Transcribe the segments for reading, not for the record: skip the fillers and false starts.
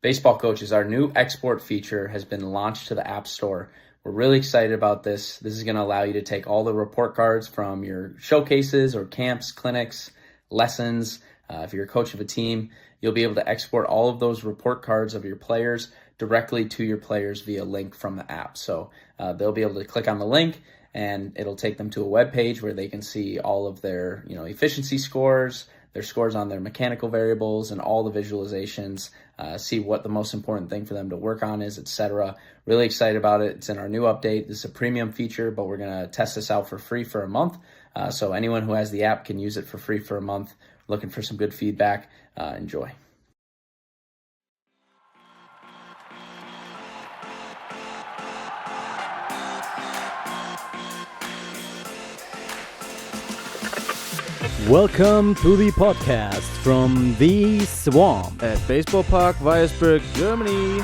Baseball coaches, our new export feature has been launched to the App Store. We're really excited about this. This is going to allow you to take all the report cards from your showcases or camps, clinics, lessons. If you're a coach of a team, you'll be able to export all of those report cards of your players directly to your players via link from the app. So they'll be able to click on the link and it'll take them to a web page where they can see all of their efficiency scores, their scores on their mechanical variables, and all the visualizations, see what the most important thing for them to work on is, etc. Really excited about it. It's in our new update. This is a premium feature, but we're going to test this out for free for a month. So anyone who has the app can use it for free for a month. Looking for some good feedback. Enjoy. Welcome to the podcast from the Swamp at Baseball Park, Weiersburg, Germany.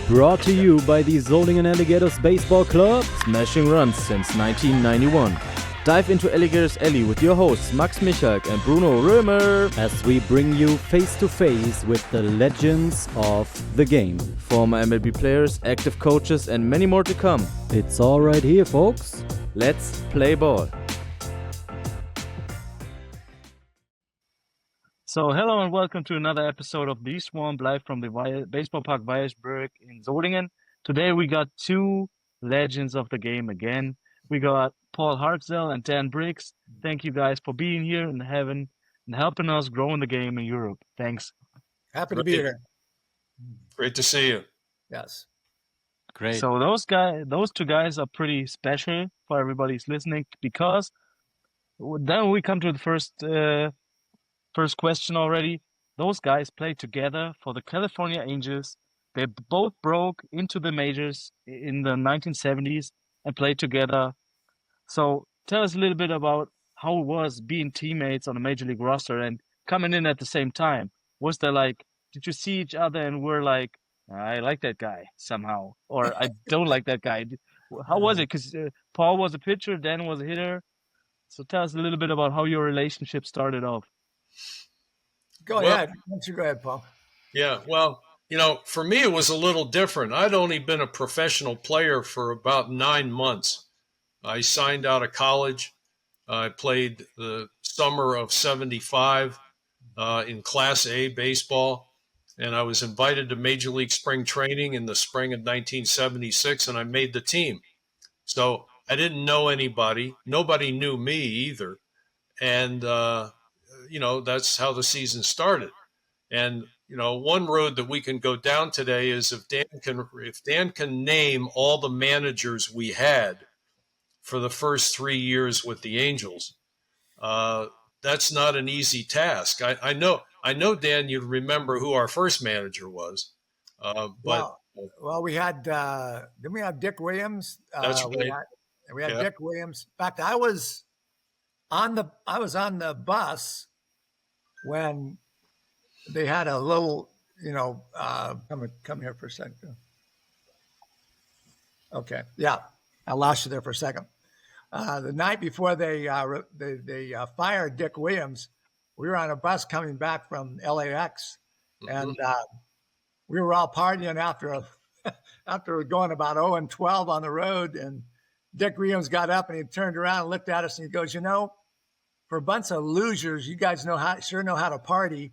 Brought to you by the Solingen Alligators Baseball Club, Smashing runs since 1991. Dive into Alligators Alley with your hosts Max Michalk and Bruno Römer as we bring you face to face with the legends of the game. Former MLB players, active coaches, and many more to come. It's all right here, folks. Let's play ball. So hello and welcome to another episode of The Swamp, live from the Baseball Park Weiersburg in Solingen. Today we got two legends of the game again. We got Paul Hartzell and Dan Briggs. Thank you guys for being here and helping us grow in the game in Europe. Thanks. Happy to be here. Great to see you. Yes. Great. So those two guys are pretty special for everybody who's listening, because then we come to the first question already. Those guys played together for the California Angels. They both broke into the majors in the 1970s and played together. So tell us a little bit about how it was being teammates on a major league roster and coming in at the same time. Was there did you see each other and were like, I like that guy somehow, or I don't like that guy? How was it? Because Paul was a pitcher, Dan was a hitter. So tell us a little bit about how your relationship started off. Go ahead. Why don't you go ahead, Paul? Yeah, well, for me it was a little different. I'd only been a professional player for about 9 months. I signed out of college. I played the summer of 75 in Class A baseball, and I was invited to Major League Spring Training in the spring of 1976, and I made the team. So I didn't know anybody. Nobody knew me either. And that's how the season started. And, one road that we can go down today is if Dan can name all the managers we had for the first 3 years with the Angels, that's not an easy task. I know, Dan, you'd remember who our first manager was. Well, we had, didn't we have Dick Williams? That's right. We had Dick Williams. In fact, I was on the bus when they had a little, come here for a second. Okay. Yeah. I lost you there for a second. The night before they fired Dick Williams, we were on a bus coming back from LAX, and we were all partying after going about 0-12 on the road, and Dick Williams got up and he turned around and looked at us and he goes, for a bunch of losers, you guys sure know how to party.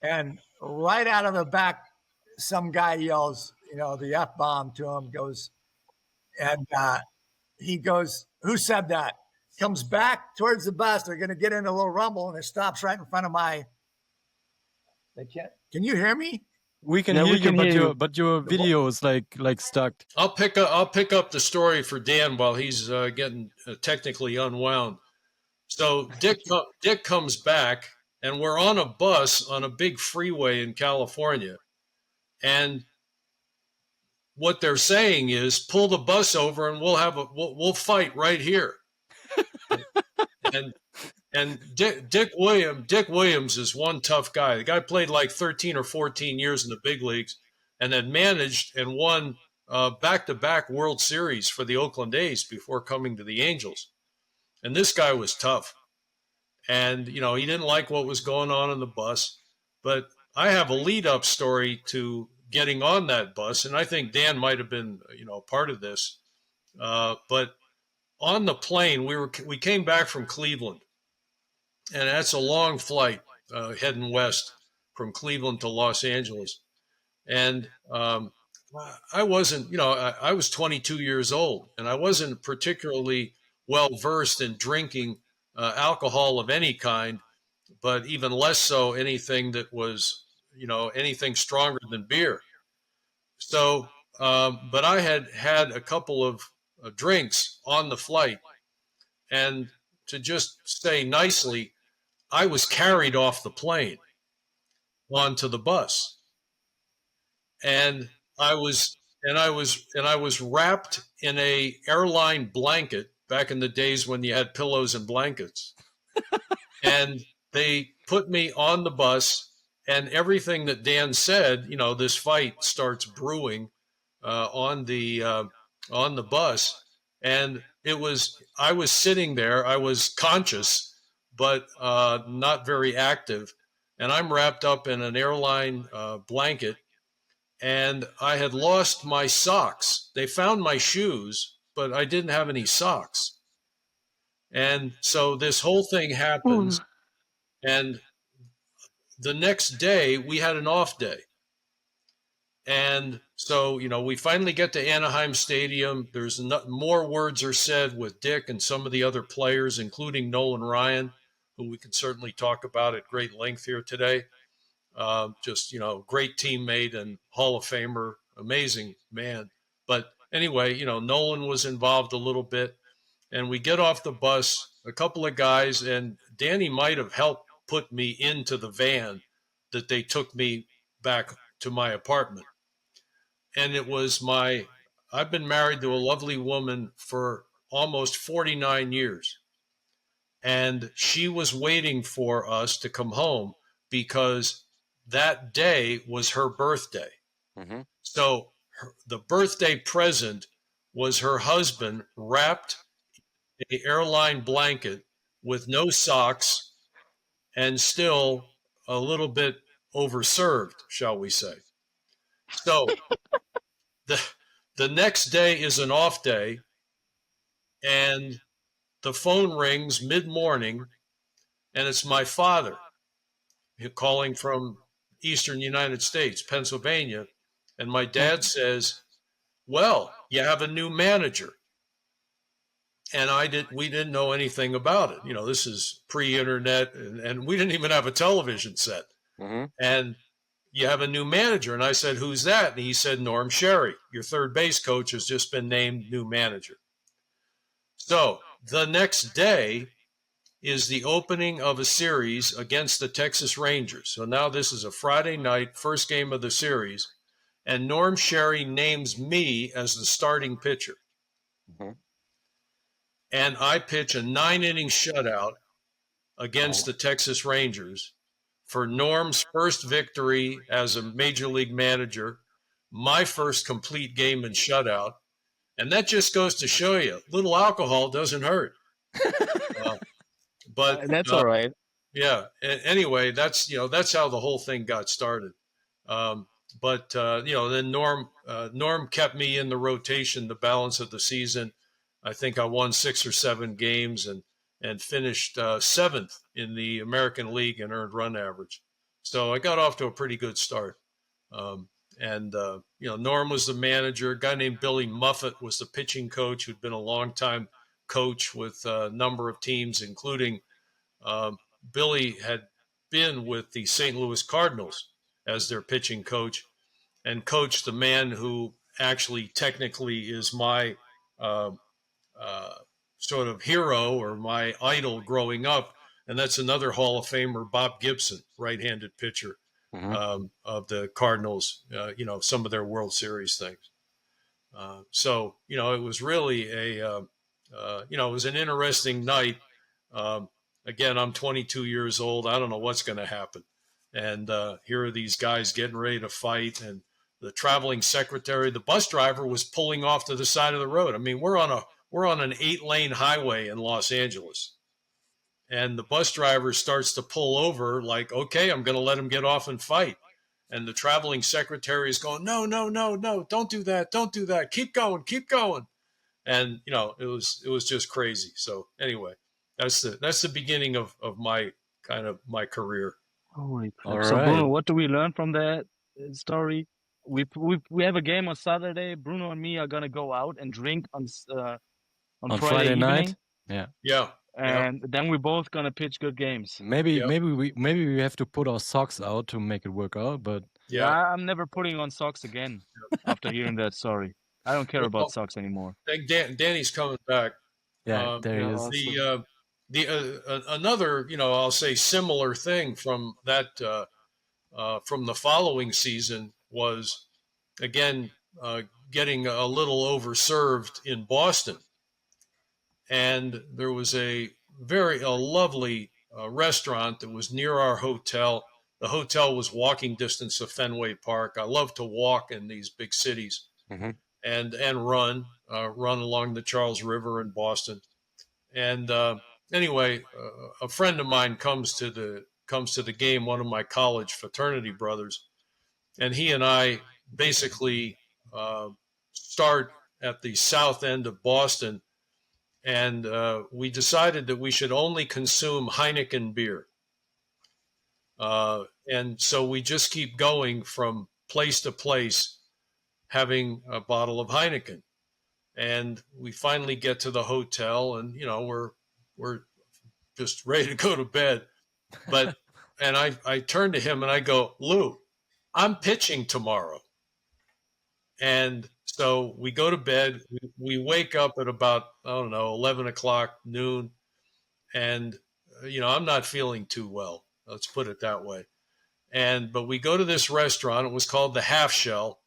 And right out of the back, some guy yells, the F-bomb to him, he goes, who said that? Comes back towards the bus. They're going to get in a little rumble, and it stops right in front of they can't. Can you hear me? We can hear you, but your video is like stuck. I'll pick up the story for Dan while he's getting technically unwound. So Dick comes back, and we're on a bus on a big freeway in California, and what they're saying is, pull the bus over, and we'll fight right here. and Dick Williams is one tough guy. The guy played like 13 or 14 years in the big leagues, and had managed and won back-to-back World Series for the Oakland A's before coming to the Angels. And this guy was tough. And, he didn't like what was going on the bus. But I have a lead up story to getting on that bus, and I think Dan might have been, part of this. But on the plane, we came back from Cleveland, and that's a long flight heading west from Cleveland to Los Angeles. And I wasn't, I was 22 years old, and I wasn't particularly well versed in drinking alcohol of any kind, but even less so anything that was, anything stronger than beer. So, but I had a couple of drinks on the flight, and to just say nicely, I was carried off the plane onto the bus, and I was wrapped in a airline blanket back in the days when you had pillows and blankets, and they put me on the bus. And everything that Dan said, this fight starts brewing on the bus, and I was sitting there. I was conscious, but not very active, and I'm wrapped up in an airline blanket, and I had lost my socks. They found my shoes, but I didn't have any socks, and so this whole thing happens, and the next day we had an off day. And so, we finally get to Anaheim Stadium. There's more words are said with Dick and some of the other players, including Nolan Ryan, who we can certainly talk about at great length here today. Just, great teammate and Hall of Famer, amazing man. But anyway, Nolan was involved a little bit. And we get off the bus, a couple of guys, and Danny might have helped put me into the van that they took me back to my apartment. And it was I've been married to a lovely woman for almost 49 years. And she was waiting for us to come home because that day was her birthday. Mm-hmm. So the birthday present was her husband wrapped in an airline blanket with no socks and still a little bit overserved, shall we say. So the next day is an off day, and the phone rings mid-morning, and it's my father calling from eastern United States, Pennsylvania, and my dad says, "Well, you have a new manager." And we didn't know anything about it. This is pre-internet, and we didn't even have a television set. Mm-hmm. And you have a new manager. And I said, "Who's that?" And he said, "Norm Sherry, your third base coach, has just been named new manager." So the next day is the opening of a series against the Texas Rangers. So now this is a Friday night, first game of the series, and Norm Sherry names me as the starting pitcher. Mm-hmm. And I pitch a 9-inning shutout against the Texas Rangers for Norm's first victory as a major league manager, my first complete game in shutout. And that just goes to show you, little alcohol doesn't hurt. But that's all right. Yeah. Anyway, that's how the whole thing got started. But then Norm kept me in the rotation the balance of the season. I think I won 6 or 7 games and finished 7th in the American League in earned run average. So I got off to a pretty good start. Norm was the manager. A guy named Billy Muffett was the pitching coach, who'd been a longtime coach with a number of teams, including Billy had been with the St. Louis Cardinals as their pitching coach and coached the man who actually technically is my sort of hero or my idol growing up. And that's another Hall of Famer, Bob Gibson, right-handed pitcher. Mm-hmm. Of the Cardinals, some of their World Series things. So it was really it was an interesting night. Again, I'm 22 years old. I don't know what's going to happen. And here are these guys getting ready to fight. And the traveling secretary, the bus driver, was pulling off to the side of the road. I mean, we're on an 8-lane highway in Los Angeles. And the bus driver starts to pull over like, okay, I'm going to let him get off and fight. And the traveling secretary is going, no, no, no, no, don't do that. Don't do that. Keep going, keep going. And, you know, it was just crazy. So anyway, that's the beginning of my career. Holy crap. All So right. Bruno, what do we learn from that story? We have a game on Saturday. Bruno and me are gonna go out and drink on Friday evening. Night. Yeah. And then we're both gonna pitch good games. Maybe we have to put our socks out to make it work out, but yeah, I'm never putting on socks again after hearing that story. I don't care about socks anymore. I think Danny's coming back. Yeah, there he is. Awesome. Another, you know, I'll say similar thing from that from the following season was again getting a little overserved in Boston, and there was a lovely restaurant that was near our hotel. The hotel was walking distance of Fenway Park. I love to walk in these big cities and run along the Charles River in Boston. And anyway, a friend of mine comes to the game, one of my college fraternity brothers, and he and I basically start at the south end of Boston, and we decided that we should only consume Heineken beer. And so we just keep going from place to place, having a bottle of Heineken. And we finally get to the hotel, and you know we're just ready to go to bed. But and I turn to him and I go, Lou, I'm pitching tomorrow. And so we go to bed. We wake up at about 11 o'clock, noon, and you know I'm not feeling too well. Let's put it that way. But we go to this restaurant. It was called the Half Shell,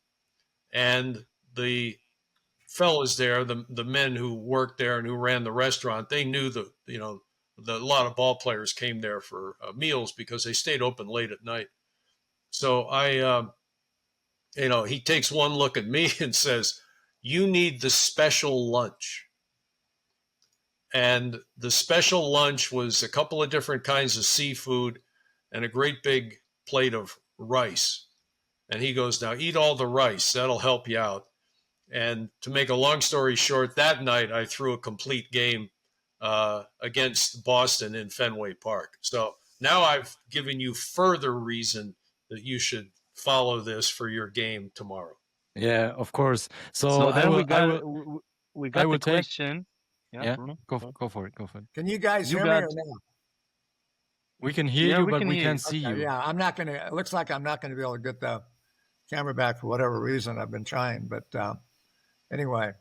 and the fellas there, the men who worked there and who ran the restaurant, they knew a lot of ball players came there for meals because they stayed open late at night. So he takes one look at me and says, "You need the special lunch." And the special lunch was a couple of different kinds of seafood and a great big plate of rice. And he goes, "Now eat all the rice. That'll help you out." And to make a long story short, that night I threw a complete game against Boston in Fenway Park. So now I've given you further reason that you should follow this for your game tomorrow. Yeah, of course. So then we got the question. Yeah, go for it. Can you guys hear me or no? We can hear you, but we can't see you. Yeah, I'm not going to. It looks like I'm not going to be able to get the camera back for whatever reason. I've been trying, but anyway,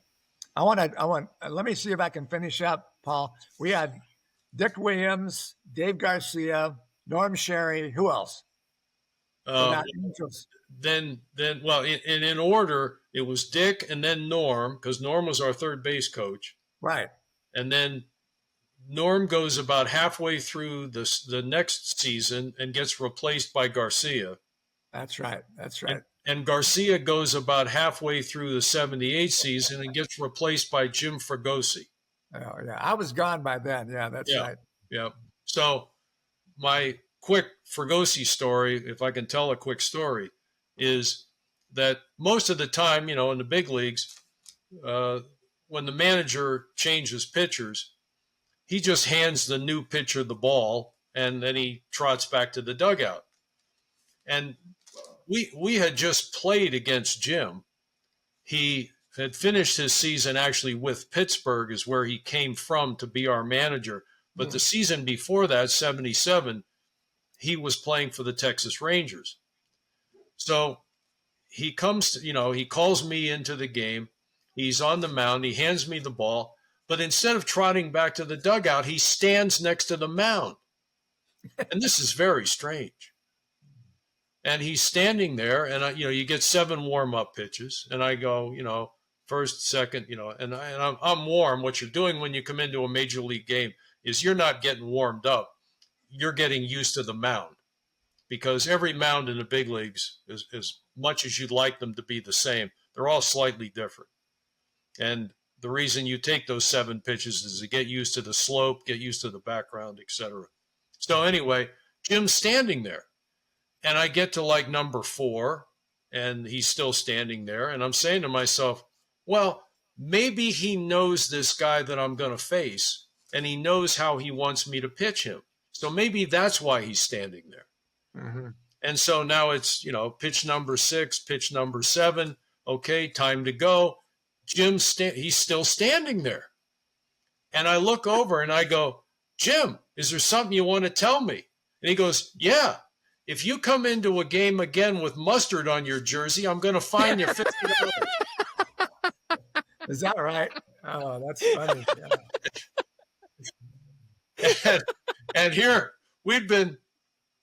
I want. Let me see if I can finish up, Paul. We had Dick Williams, Dave Garcia, Norm Sherry. Who else? Then, well, in order, it was Dick and then Norm, because Norm was our third base coach. Right. And then Norm goes about halfway through the next season and gets replaced by Garcia. That's right. And Garcia goes about halfway through the 78 season and gets replaced by Jim Fregosi. Oh, yeah. I was gone by then. Yeah, that's right. Yeah. So my quick Fregosi story, if I can tell a quick story, is that most of the time, in the big leagues, when the manager changes pitchers, he just hands the new pitcher the ball and then he trots back to the dugout. And we had just played against Jim. He had finished his season actually with Pittsburgh, is where he came from to be our manager. But the season before that, 77, he was playing for the Texas Rangers. So he comes to, he calls me into the game. He's on the mound. He hands me the ball. But instead of trotting back to the dugout, he stands next to the mound. And this is very strange. And he's standing there, and you get 7 warm-up pitches, and I go, first, second, and I'm warm. What you're doing when you come into a major league game is you're not getting warmed up. You're getting used to the mound, because every mound in the big leagues, as much as you'd like them to be the same, they're all slightly different. And the reason you take those 7 pitches is to get used to the slope, get used to the background, etc. So anyway, Jim's standing there. And I get to like number 4, and he's still standing there. And I'm saying to myself, well, maybe he knows this guy that I'm going to face, and he knows how he wants me to pitch him. So maybe that's why he's standing there. Mm-hmm. And so now it's, pitch number 6, pitch number 7. Okay, time to go. He's still standing there. And I look over and I go, Jim, is there something you want to tell me? And he goes, yeah. If you come into a game again with mustard on your jersey, I'm going to fine you $50. Is that right? Oh, that's funny. Yeah. And here we'd been,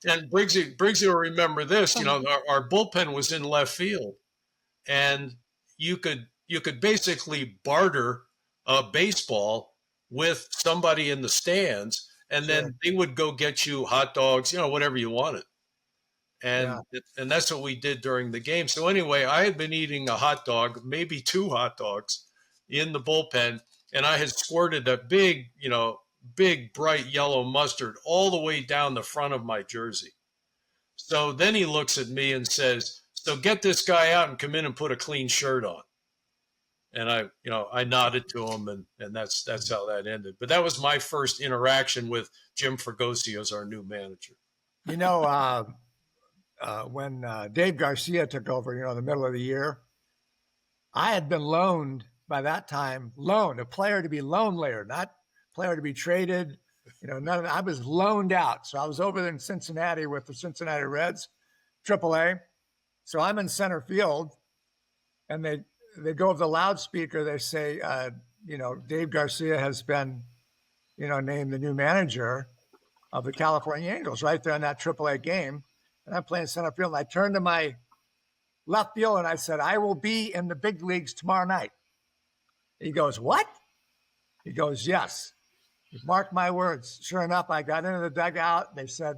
and Briggsy will remember this, our bullpen was in left field, and you could basically barter a baseball with somebody in the stands, and then they would go get you hot dogs, whatever you wanted. And that's what we did during the game. So anyway, I had been eating a hot dog, maybe 2 hot dogs in the bullpen, and I had squirted a big bright yellow mustard all the way down the front of my jersey. So then he looks at me and says, so get this guy out and come in and put a clean shirt on. And I nodded to him, and that's how that ended. But that was my first interaction with Jim Fregosi as our new manager. When Dave Garcia took over, in the middle of the year, I had been loaned by that time, a player to be loan layer, not player to be traded. I was loaned out. So I was over there in Cincinnati with the Cincinnati Reds, AAA. So I'm in center field, and they go over the loudspeaker. They say, Dave Garcia has been, named the new manager of the California Angels right there in that AAA game. And I'm playing center field. And I turned to my left field and I said, I will be in the big leagues tomorrow night. He goes, what? He goes, yes. Mark my words. Sure enough, I got into the dugout. They said,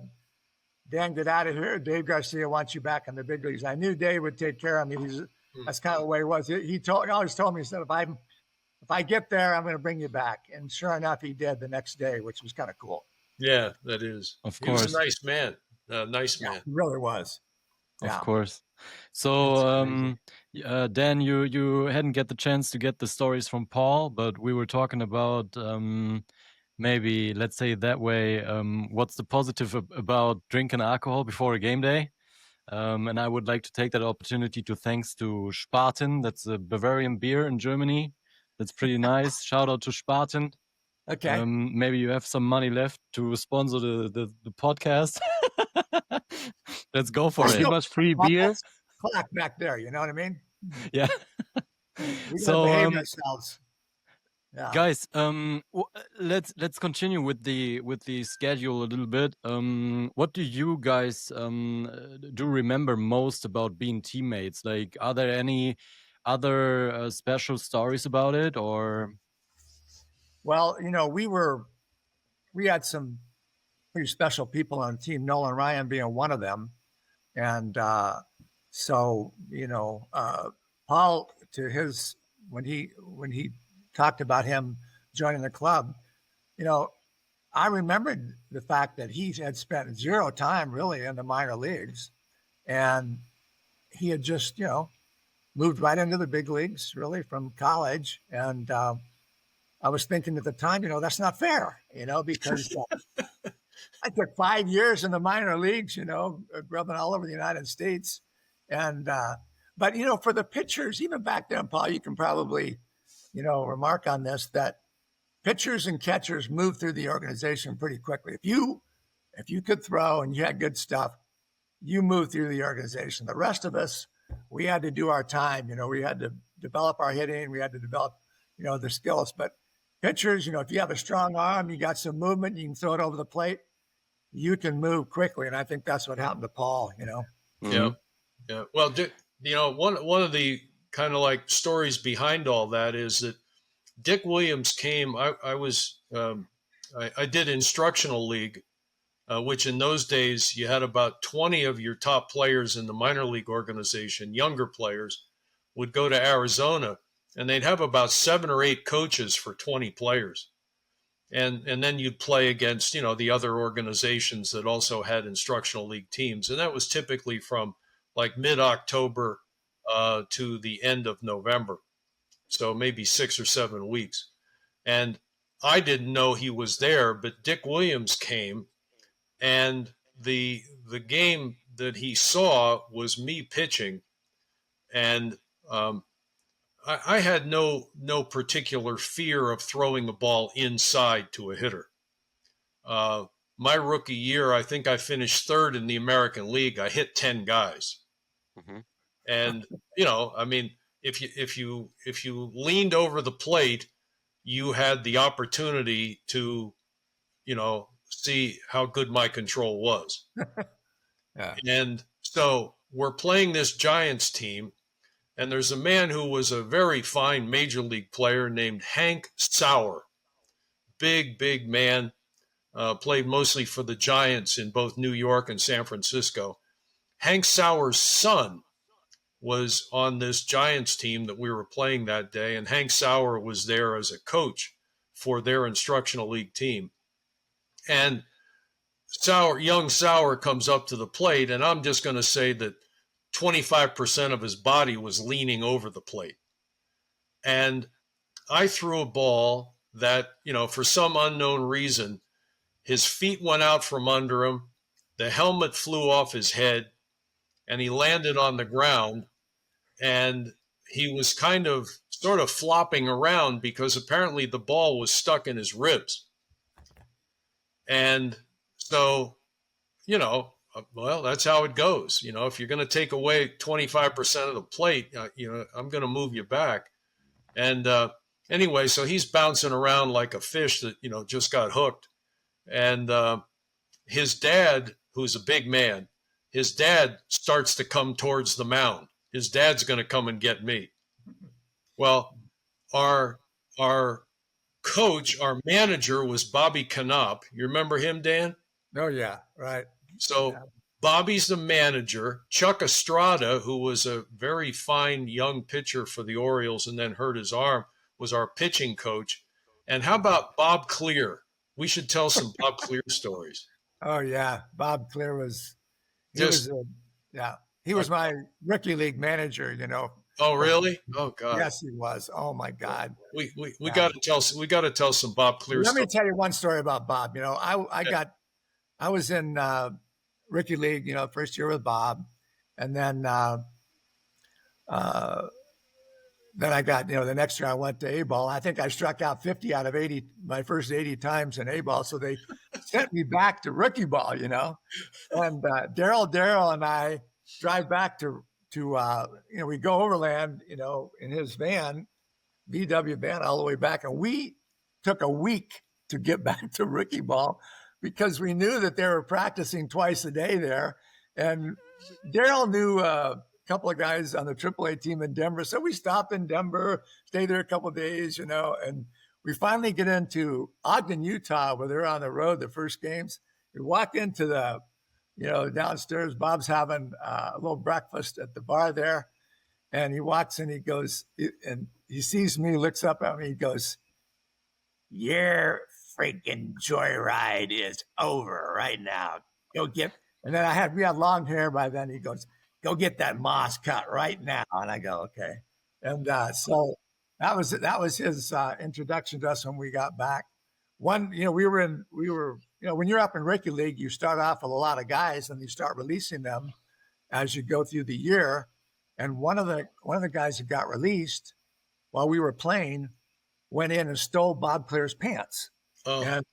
Dan, get out of here. Dave Garcia wants you back in the big leagues. I knew Dave would take care of me. That's kind of the way he was. He always told me, he said, if I get there, I'm going to bring you back. And sure enough, he did the next day, which was kind of cool. Yeah, that is. Of course. He was a nice man. Nice man. He really was. Of course. So, Dan, you hadn't get the chance to get the stories from Paul, but we were talking about maybe, let's say it that way, what's the positive about drinking alcohol before a game day? And I would like to take that opportunity to thanks to Spaten. That's a Bavarian beer in Germany. That's pretty nice. Shout out to Spaten. Okay. Maybe you have some money left to sponsor the podcast. Let's go for it. Give us free beer. Clock back there, you know what I mean? Yeah. We gotta behave ourselves. Yeah. Guys, let's continue with the schedule a little bit. What do you guys do remember most about being teammates? Like, are there any other special stories about it, or? Well, we had some pretty special people on the team, Nolan Ryan being one of them. And so, Paul, when he talked about him joining the club, I remembered the fact that he had spent 0 time really in the minor leagues. And he had just, moved right into the big leagues really from college. And I was thinking at the time, that's not fair, because I took 5 years in the minor leagues, grubbing all over the United States. And, but, for the pitchers, even back then, Paul, you can probably, remark on this, that pitchers and catchers move through the organization pretty quickly. If you could throw and you had good stuff, you move through the organization. The rest of us, we had to do our time. We had to develop our hitting. We had to develop, the skills. But pitchers, if you have a strong arm, you got some movement, you can throw it over the plate, you can move quickly. And I think that's what happened to Paul, Yeah. Yeah. Well, one of the kind of like stories behind all that is that Dick Williams came, I did instructional league, which in those days you had about 20 of your top players in the minor league organization, younger players, would go to Arizona and they'd have about 7 or 8 coaches for 20 players. and then you'd play against, the other organizations that also had instructional league teams. And that was typically from like mid-October to the end of November. So maybe 6 or 7 weeks. And I didn't know he was there, but Dick Williams came, and the game that he saw was me pitching. And I had no particular fear of throwing a ball inside to a hitter. My rookie year, I think I finished third in the American League. I hit 10 guys. Mm-hmm. And, I mean, if you leaned over the plate, you had the opportunity to, see how good my control was. Yeah. And so we're playing this Giants team, and there's a man who was a very fine major league player named Hank Sauer. Big man, played mostly for the Giants in both New York and San Francisco. Hank Sauer's son was on this Giants team that we were playing that day, and Hank Sauer was there as a coach for their instructional league team. And young Sauer comes up to the plate, and I'm just going to say that 25% of his body was leaning over the plate. And I threw a ball that, for some unknown reason, his feet went out from under him, the helmet flew off his head, and he landed on the ground. And he was sort of flopping around because apparently the ball was stuck in his ribs. And so, well, that's how it goes. If you're going to take away 25% of the plate, I'm going to move you back. And anyway, so he's bouncing around like a fish that, just got hooked. And his dad, who's a big man, his dad starts to come towards the mound. His dad's going to come and get me. Well, our coach, our manager was Bobby Knopp. You remember him, Dan? Oh, yeah, right. So yeah. Bobby's the manager. Chuck Estrada, who was a very fine young pitcher for the Orioles and then hurt his arm, was our pitching coach. And how about Bob Clear? We should tell some Bob Clear stories. Oh, yeah. Bob Clear was he was my rookie league manager, Oh, really? Oh, God. Yes, he was. Oh, my God. We got to tell some Bob Clear Let stories. me tell you one story about Bob. I was in rookie league, first year with Bob, and then I got, the next year I went to A-ball. I think I struck out 50 out of 80, my first 80 times in A-ball. So they sent me back to rookie ball, And Daryl and I drive back to we go overland, in his van, VW van, all the way back. And we took a week to get back to rookie ball because we knew that they were practicing twice a day there. And Daryl knew a couple of guys on the AAA team in Denver. So we stopped in Denver, stayed there a couple of days, and we finally get into Ogden, Utah, where they're on the road, the first games. We walk into the, downstairs. Bob's having a little breakfast at the bar there. And he walks in, he goes, and he sees me, looks up at me, he goes, "Your freaking joyride is over right now. Go get," and then we had long hair by then. He goes, "Go get that moss cut right now." And I go, "Okay." And so that was his introduction to us when we got back. When you're up in rookie league, you start off with a lot of guys and you start releasing them as you go through the year. And one of the guys that got released while we were playing went in and stole Bob Clear's pants. Oh. And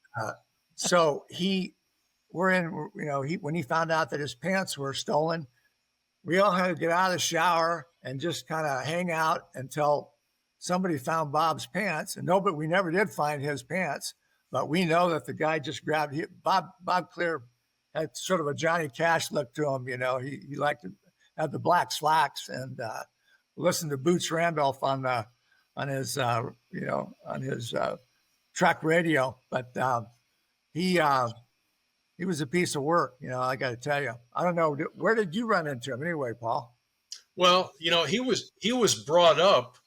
so when he found out that his pants were stolen, we all had to get out of the shower and just kind of hang out until somebody found Bob's pants. And we never did find his pants, but we know that the guy just grabbed Bob Clear had sort of a Johnny Cash look to him. He liked to have the black slacks and listen to Boots Randolph on his truck radio. But he was a piece of work, I got to tell you. I don't know, where did you run into him anyway, Paul? Well, he was brought up,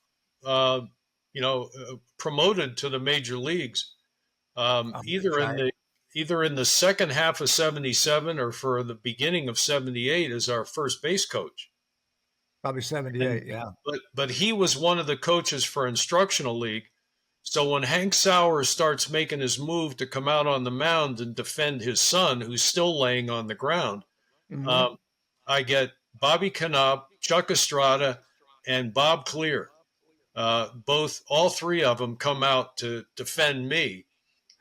promoted to the major leagues Either in the second half of 77 or for the beginning of 78 as our first base coach. Probably 78, yeah. But he was one of the coaches for instructional league. So when Hank Sauer starts making his move to come out on the mound and defend his son, who's still laying on the ground, I get Bobby Knopp, Chuck Estrada, and Bob Clear. All three of them come out to defend me.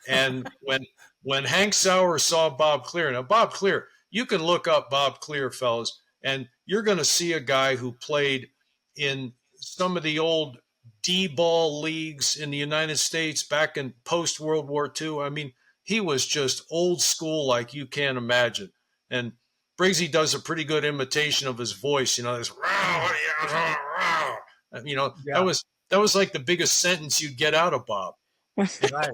And when Hank Sauer saw Bob Clear, now Bob Clear, you can look up Bob Clear, fellas, and you're going to see a guy who played in some of the old D-ball leagues in the United States back in post-World War II. I mean, he was just old school like you can't imagine. And Briggsy does a pretty good imitation of his voice, this that was like the biggest sentence you'd get out of Bob. Right.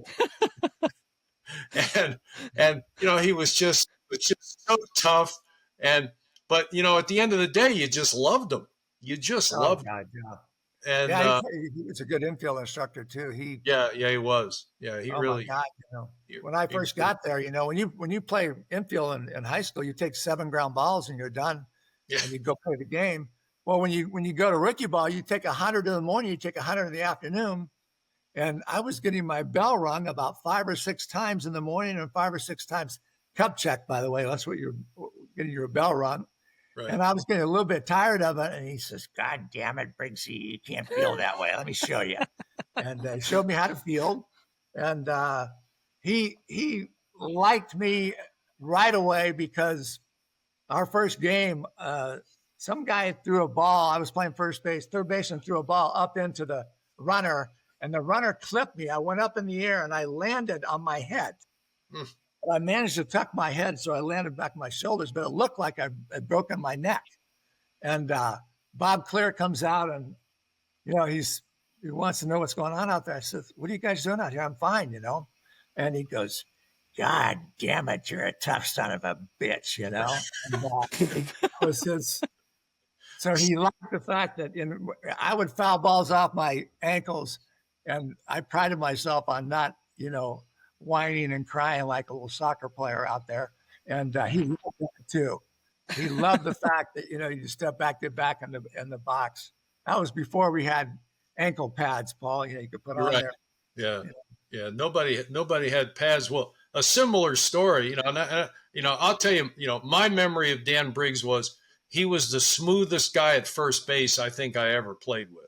and he was just so tough. But at the end of the day, you just loved him. You just loved him. Yeah. And he was a good infield instructor too. He was. Yeah, he really. My God, when I first got there, when you play infield in high school, you take 7 ground balls and you're done, and you go play the game. Well, when you go to rookie ball, you take 100 in the morning, you take 100 in the afternoon, and I was getting my bell rung about 5 or 6 times in the morning and 5 or 6 times cup check. By the way, that's what you're getting your bell rung. Right. And I was getting a little bit tired of it. And he says, "God damn it, Briggsy, you can't field that way. Let me show you." And he showed me how to field. And he liked me right away because our first game, some guy threw a ball. I was playing first base, third baseman threw a ball up into the runner, and the runner clipped me. I went up in the air and I landed on my head. I managed to tuck my head, so I landed back on my shoulders, but it looked like I had broken my neck. And Bob Clear comes out, and he wants to know what's going on out there. I said, "What are you guys doing out here?" "I'm fine, And he goes, "God damn it, you're a tough son of a bitch," And was his. So he liked the fact that I would foul balls off my ankles, and I prided myself on not, whining and crying like a little soccer player out there. And he loved that too. He loved the fact that, you step back in the box. That was before we had ankle pads, Paul, you could put on there. Yeah. Yeah. Nobody had pads. Well, a similar story, I'll tell you, my memory of Dan Briggs was he was the smoothest guy at first base I think I ever played with.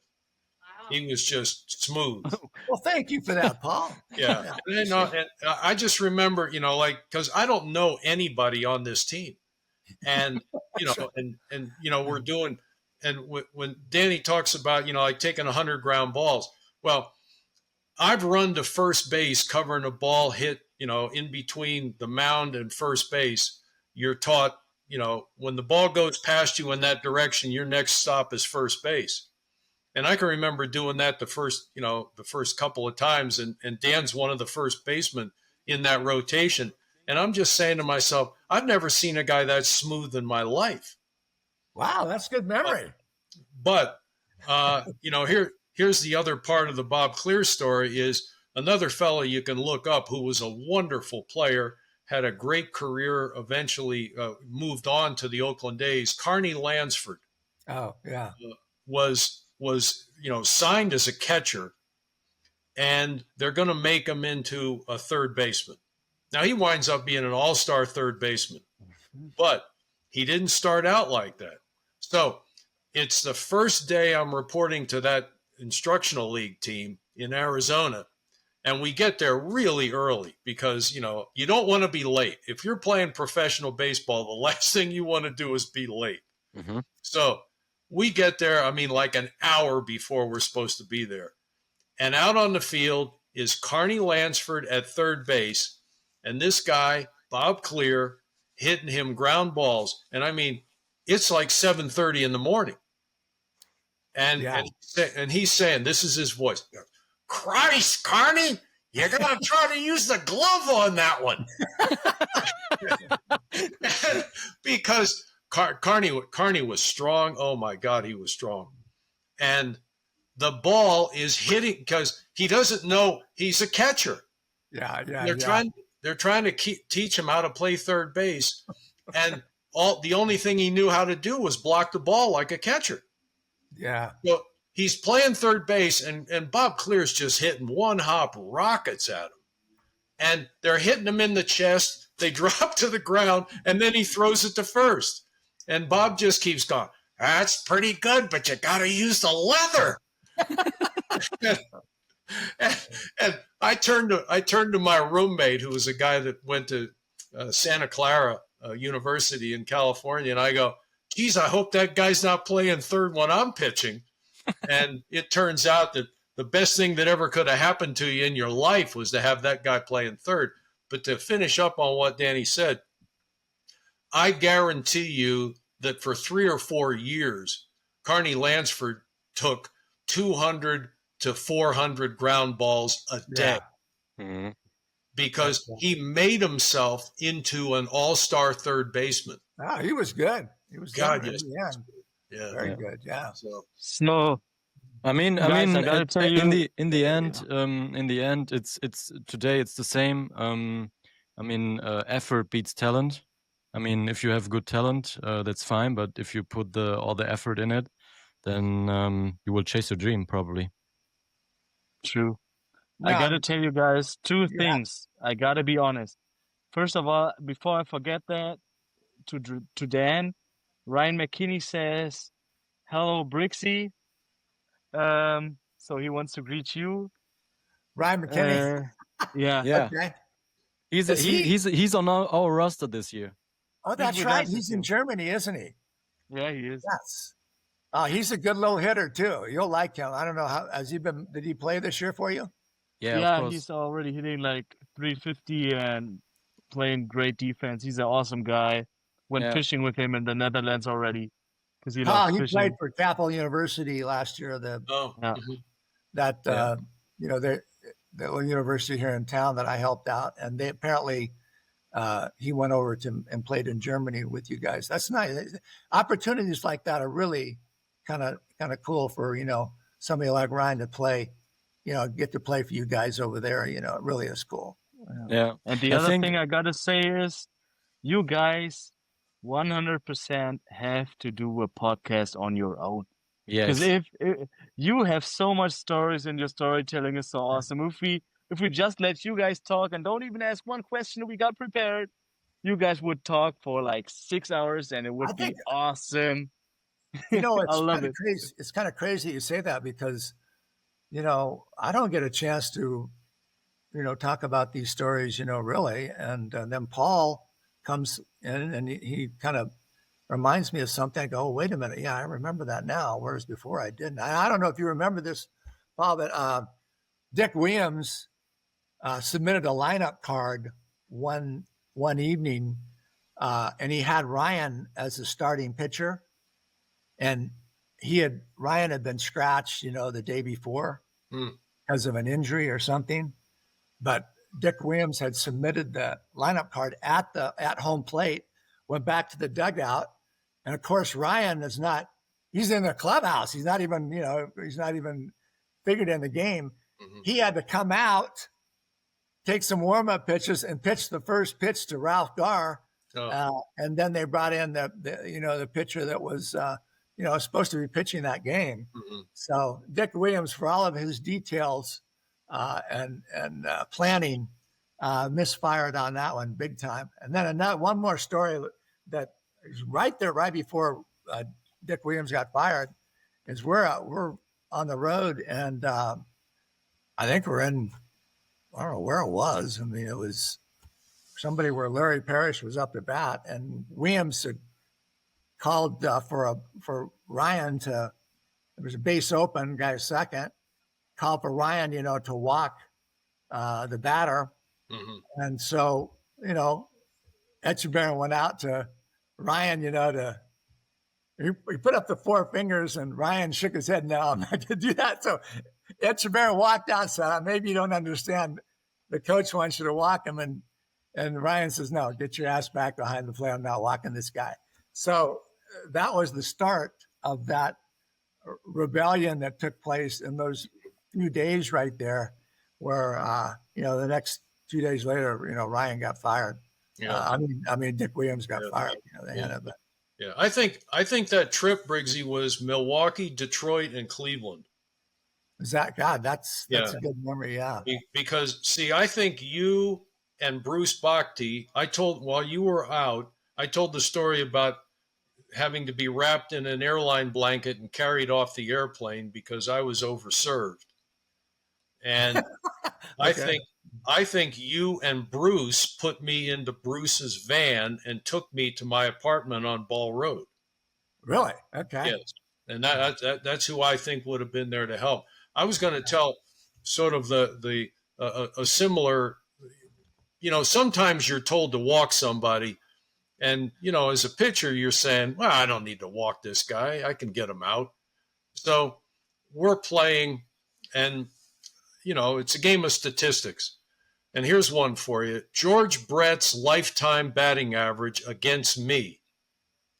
He was just smooth. Well, thank you for that, Paul. Yeah. And I just remember, because I don't know anybody on this team. And, we're doing, and when Danny talks about, taking 100 ground balls, well, I've run to first base covering a ball hit, in between the mound and first base. You're taught, when the ball goes past you in that direction, your next stop is first base. And I can remember doing that the first couple of times. And Dan's one of the first basemen in that rotation. And I'm just saying to myself, I've never seen a guy that smooth in my life. Wow, that's good memory. But here's the other part of the Bob Clear story is another fellow you can look up who was a wonderful player, had a great career, eventually moved on to the Oakland A's. Carney Lansford. Oh, yeah. Was signed as a catcher, and they're going to make him into a third baseman. Now, he winds up being an all-star third baseman, but he didn't start out like that. So it's the first day I'm reporting to that instructional league team in Arizona, and we get there really early because, you don't want to be late. If you're playing professional baseball, the last thing you want to do is be late. Mm-hmm. So we get there, like an hour before we're supposed to be there. And out on the field is Carney Lansford at third base. And this guy, Bob Clear, hitting him ground balls. And it's like 7:30 in the morning. And he's saying, this is his voice, "Christ, Carney, you're going to try to use the glove on that one." Because Carney was strong. Oh my God, he was strong. And the ball is hitting because he doesn't know he's a catcher. Yeah. They're trying to teach him how to play third base, and the only thing he knew how to do was block the ball like a catcher. Yeah. So he's playing third base, and Bob Clear's just hitting one hop rockets at him. And they're hitting him in the chest. They drop to the ground, and then he throws it to first. And Bob just keeps going, that's pretty good, but you got to use the leather. and I turned to my roommate, who was a guy that went to Santa Clara University in California, and I go, geez, I hope that guy's not playing third when I'm pitching. And it turns out that the best thing that ever could have happened to you in your life was to have that guy playing third. But to finish up on what Danny said, I guarantee you that for 3 or 4 years, Carney Lansford took 200 to 400 ground balls a day. Mm-hmm. Because he made himself into an all-star third baseman. Oh, he was good. He was God, good. yes. Yeah. Very good. Yeah. So I mean, guys, I gotta tell you, in the end, it's today it's the same. I mean, effort beats talent. I mean, if you have good talent, that's fine. But if you put all the effort in it, then you will chase your dream probably. True. I gotta tell you guys 2 things. I gotta be honest. First of all, before I forget that, to Dan, Ryan McKinney says, "Hello, Brixie." So he wants to greet you, Ryan McKinney. Yeah. Okay. He's on our roster this year. Oh, that's right. He's in Germany, isn't he? Yeah, he is. Yes. He's a good little hitter too. You'll like him. I don't know how did he play this year for you? Yeah, he's already hitting like 350 and playing great defense. He's an awesome guy. Went fishing with him in the Netherlands already because he loves fishing. Played for Capel University last year. You know, the little university here in town that I helped out, and they apparently he went over and played in Germany with you guys. That's nice. Opportunities like that are really kind of cool for somebody like Ryan to play. Get to play for you guys over there. It really is cool. Yeah. And the other thing I gotta say is, you guys 100% have to do a podcast on your own. Yes. Because if you have so much stories and your storytelling is so awesome. If we just let you guys talk and don't even ask one question we got prepared, you guys would talk for like 6 hours and it would be awesome. It's I love it. Crazy. It's kind of crazy you say that because, I don't get a chance to, talk about these stories, really. And then Paul comes in and he kind of reminds me of something. I go, oh, wait a minute. Yeah, I remember that now. Whereas before I didn't. I don't know if you remember this, Paul, but Dick Williams submitted a lineup card one evening, and he had Ryan as the starting pitcher. And Ryan had been scratched, the day before because of an injury or something. But Dick Williams had submitted the lineup card at home plate, went back to the dugout. And of course, Ryan he's in the clubhouse. He's not even figured in the game. Mm-hmm. He had to come out, take some warm-up pitches and pitch the first pitch to Ralph Garr. And then they brought in the pitcher that was, supposed to be pitching that game. Mm-hmm. So Dick Williams, for all of his details and planning, misfired on that one big time. And then one more story that is right there, right before Dick Williams got fired, is we're on the road, and I think we're in, I don't know where it was. I mean, it was somebody where Larry Parrish was up to bat, and Williams had called for Ryan there was a base open, guy second, called for Ryan, to walk the batter. Mm-hmm. And so, Etchebarren went out to Ryan, he put up the 4 fingers, and Ryan shook his head. No, I'm not going to do that. So Etchebarren walked out and said, maybe you don't understand. The coach wants you to walk him. And Ryan says, no, get your ass back behind the plate. I'm not walking this guy. So that was the start of that rebellion that took place in those few days right there, where, the next few days later, Ryan got fired. Yeah. I mean, Dick Williams got fired. They had it, but. Yeah, I think that trip, Briggsy, was Milwaukee, Detroit, and Cleveland. Is that God? That's a good memory. Yeah. Because see, I think you and Bruce Bhakti, while you were out, I told the story about having to be wrapped in an airline blanket and carried off the airplane because I was overserved. And Okay. I think you and Bruce put me into Bruce's van and took me to my apartment on Ball Road. Really? Okay. Yes. And that's who I think would have been there to help. I was going to tell sort of a similar, sometimes you're told to walk somebody and, as a pitcher, you're saying, well, I don't need to walk this guy. I can get him out. So we're playing and, it's a game of statistics. And here's one for you. George Brett's lifetime batting average against me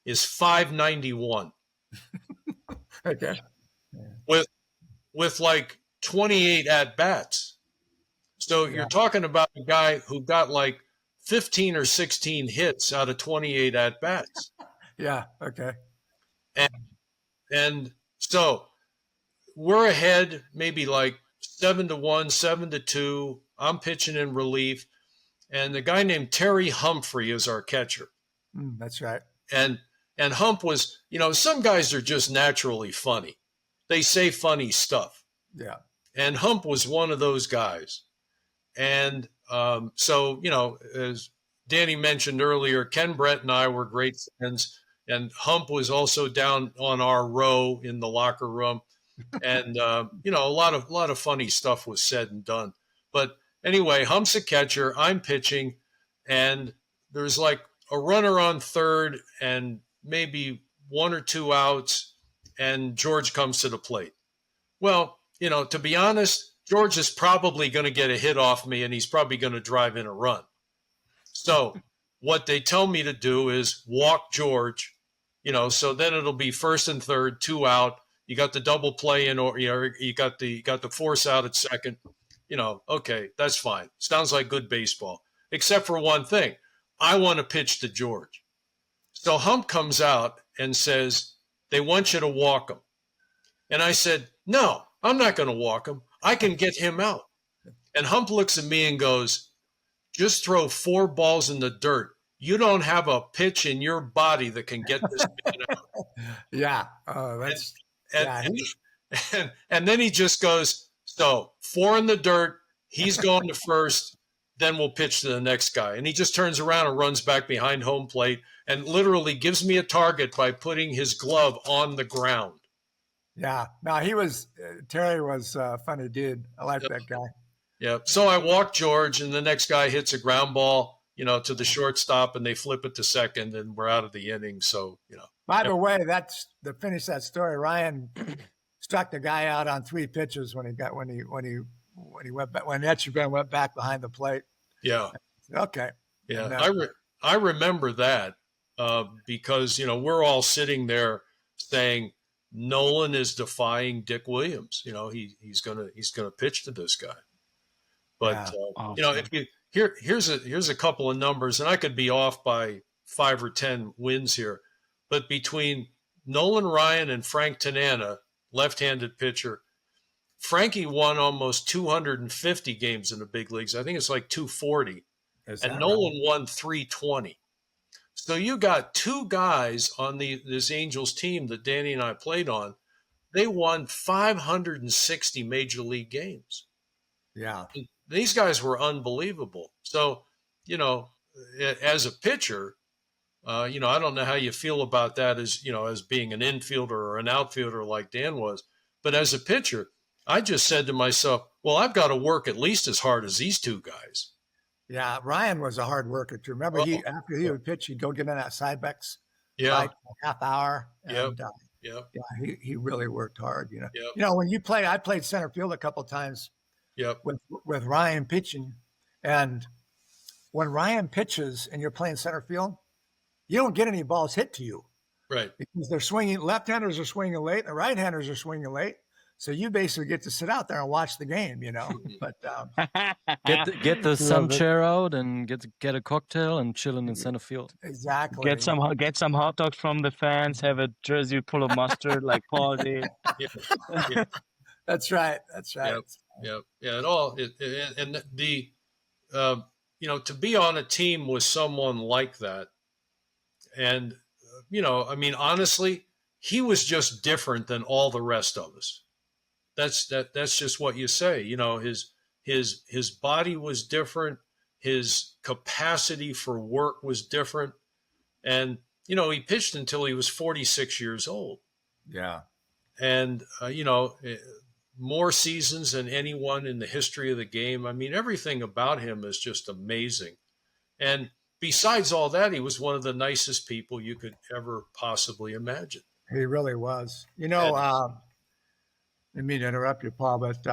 is .591. Okay. With like 28 at-bats. So you're talking about a guy who got like 15 or 16 hits out of 28 at-bats. Yeah, okay. And so we're ahead maybe like 7-1, 7-2. I'm pitching in relief. And the guy named Terry Humphrey is our catcher. That's right. And Hump was, some guys are just naturally funny. They say funny stuff. Yeah. And Hump was one of those guys. And so, as Danny mentioned earlier, Ken Brett and I were great friends. And Hump was also down on our row in the locker room. And, a lot of funny stuff was said and done. But anyway, Hump's a catcher. I'm pitching. And there's like a runner on third and maybe 1 or 2 outs. And George comes to the plate. Well, to be honest, George is probably going to get a hit off me and he's probably going to drive in a run. So what they tell me to do is walk George, so then it'll be first and third, 2 out. You got the double play in, or you got the force out at second. Okay, that's fine. Sounds like good baseball, except for one thing. I want to pitch to George. So Hump comes out and says, they want you to walk him. And I said, no, I'm not going to walk him. I can get him out. And Hump looks at me and goes, just throw 4 balls in the dirt. You don't have a pitch in your body that can get this man out. Yeah. And then he just goes, so 4 in the dirt, he's going to first, then we'll pitch to the next guy. And he just turns around and runs back behind home plate and literally gives me a target by putting his glove on the ground. Yeah. No, Terry was a funny dude. I like that guy. Yeah. So I walk George and the next guy hits a ground ball, to the shortstop and they flip it to second and we're out of the inning. So, By the way, that's to finish that story. Ryan struck the guy out on 3 pitches when Etcherbren went back behind the plate. Yeah. Okay. Yeah. And, I remember that because, we're all sitting there saying Nolan is defying Dick Williams. He's gonna pitch to this guy. But if here's a couple of numbers, and I could be off by 5 or 10 wins here, but between Nolan Ryan and Frank Tanana, left-handed pitcher, Frankie won almost 250 games in the big leagues. I think it's like 240, and Nolan won 320. So you got 2 guys on this Angels team that Danny and I played on. They won 560 major league games. Yeah. These guys were unbelievable. So, as a pitcher, I don't know how you feel about that as being an infielder or an outfielder like Dan was. But as a pitcher, I just said to myself, well, I've got to work at least as hard as these 2 guys. Yeah, Ryan was a hard worker too. Remember, after he would pitch, he'd go get in that Cybex, like a half hour. And, yeah, he really worked hard. When you play, I played center field a couple of times. With Ryan pitching, and when Ryan pitches and you're playing center field, you don't get any balls hit to you, right? Because they're swinging. Left-handers are swinging late, and the right-handers are swinging late. So you basically get to sit out there and watch the game, you know. But get the sun chair out and get a cocktail and chill in the center field. Exactly. Get some hot dogs from the fans. Have a jersey full of mustard like Paul did. Yeah. That's right. That's right. Yeah. It all and the you know, to be on a team with someone like that, and you know, I mean, honestly, he was just different than all the rest of us. That's just what you say. You know, his body was different, his capacity for work was different, and you know, he pitched until he was 46 years old. Yeah. And you know, more seasons than anyone in the history of the game. I mean, everything about him is just amazing. And besides all that, he was one of the nicest people you could ever possibly imagine. He really was. You know, I didn't mean to interrupt you, Paul, but